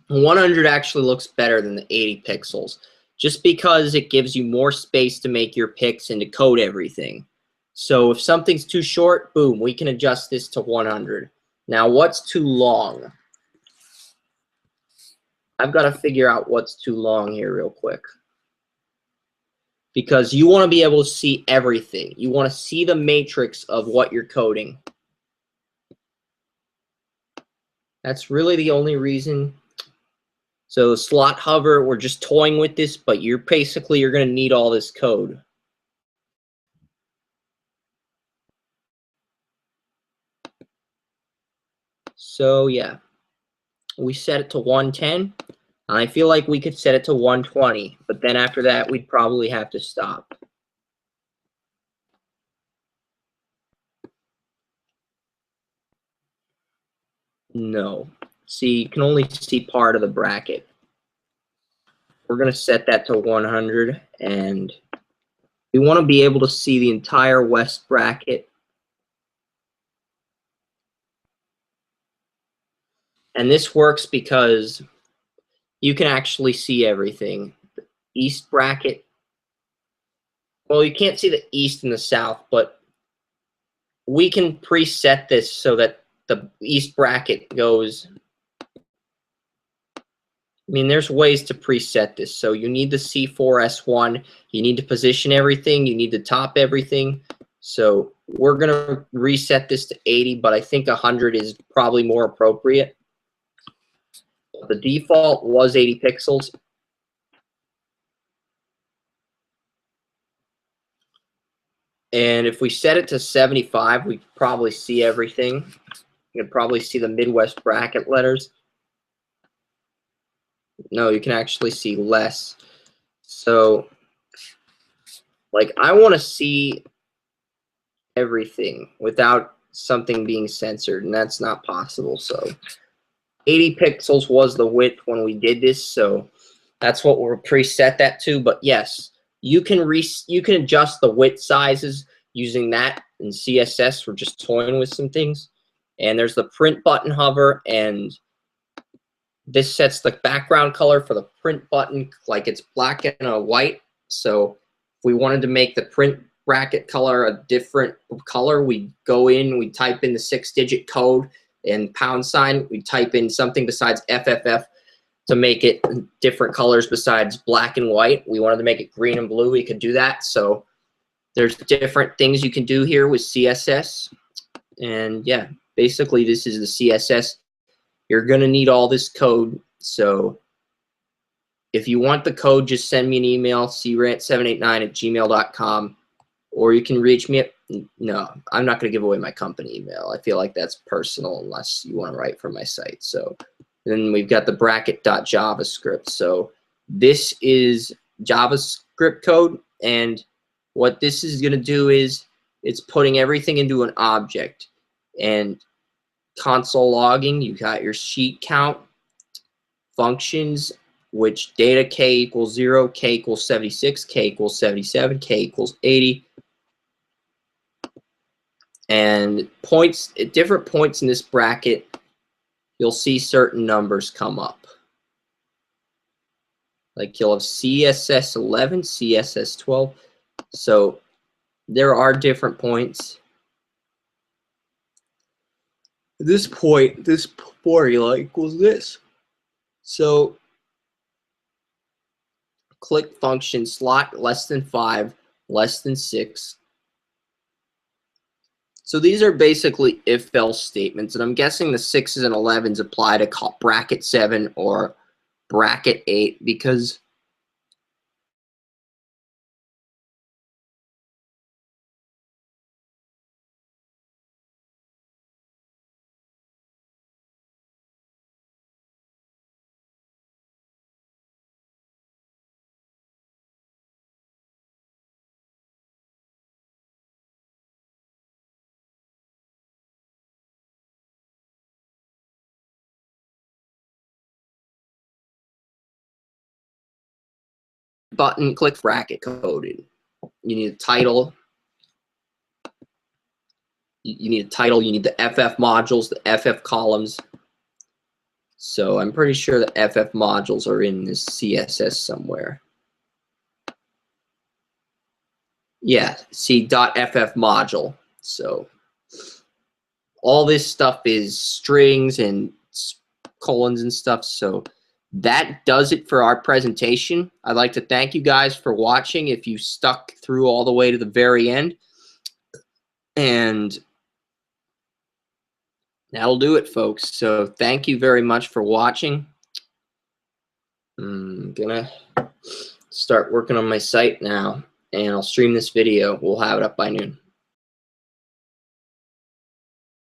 100 actually looks better than the 80 pixels. just because it gives you more space to make your picks and to code everything. So if something's too short, boom, we can adjust this to 100. Now, what's too long? I've got to figure out what's too long here real quick. Because you want to be able to see everything. You want to see the matrix of what you're coding. That's really the only reason. So slot hover, we're just toying with this, but you're going to need all this code. So yeah, we set it to 110. I feel like we could set it to 120, but then after that, we'd probably have to stop. No. See, you can only see part of the bracket. We're going to set that to 100, and we want to be able to see the entire west bracket. And this works because you can actually see everything. The east bracket, well, you can't see the east and the south, but we can preset this so that the east bracket goes. I mean, there's ways to preset this. So you need the C4S1. You need to position everything. You need to top everything. So we're going to reset this to 80, but I think 100 is probably more appropriate. The default was 80 pixels. And if we set it to 75, we could probably see everything. You could probably see the Midwest bracket letters. No, you can actually see less. So, like, I want to see everything without something being censored, and that's not possible. So 80 pixels was the width when we did this, so that's what we'll preset that to. But yes, you can adjust the width sizes using that in CSS. We're just toying with some things. And there's the print button hover, and this sets the background color for the print button like it's black and a white. So if we wanted to make the print bracket color a different color, we go in, we type in the 6-digit code and #, we type in something besides FFF to make it different colors besides black and white. We wanted to make it green and blue, we could do that. So there's different things you can do here with CSS. And yeah, basically this is the CSS. You're going to need all this code. So if you want the code, just send me an email, crant789@gmail.com, or you can reach me at, no, I'm not going to give away my company email. I feel like that's personal unless you want to write for my site. So then we've got the bracket.javascript. So this is JavaScript code, and what this is going to do is it's putting everything into an object. And console logging, you got your sheet count, functions, which data k equals 0, k equals 76, k equals 77, k equals 80. And points, at different points in this bracket, you'll see certain numbers come up. Like you'll have CSS 11, CSS 12. So there are different points. This point, this formula equals this. So click function slot less than 5, less than 6. So these are basically if-else statements, and I'm guessing the 6s and 11s apply to bracket 7 or bracket 8 because button, click bracket coded. You need a title. You need a title. You need the FF modules, the FF columns. So I'm pretty sure the FF modules are in this CSS somewhere. Yeah, see .ff module. So all this stuff is strings and colons and stuff. So that does it for our presentation. I'd like to thank you guys for watching if you stuck through all the way to the very end. And that'll do it, folks. So thank you very much for watching. I'm gonna start working on my site now, and I'll stream this video. We'll have it up by noon.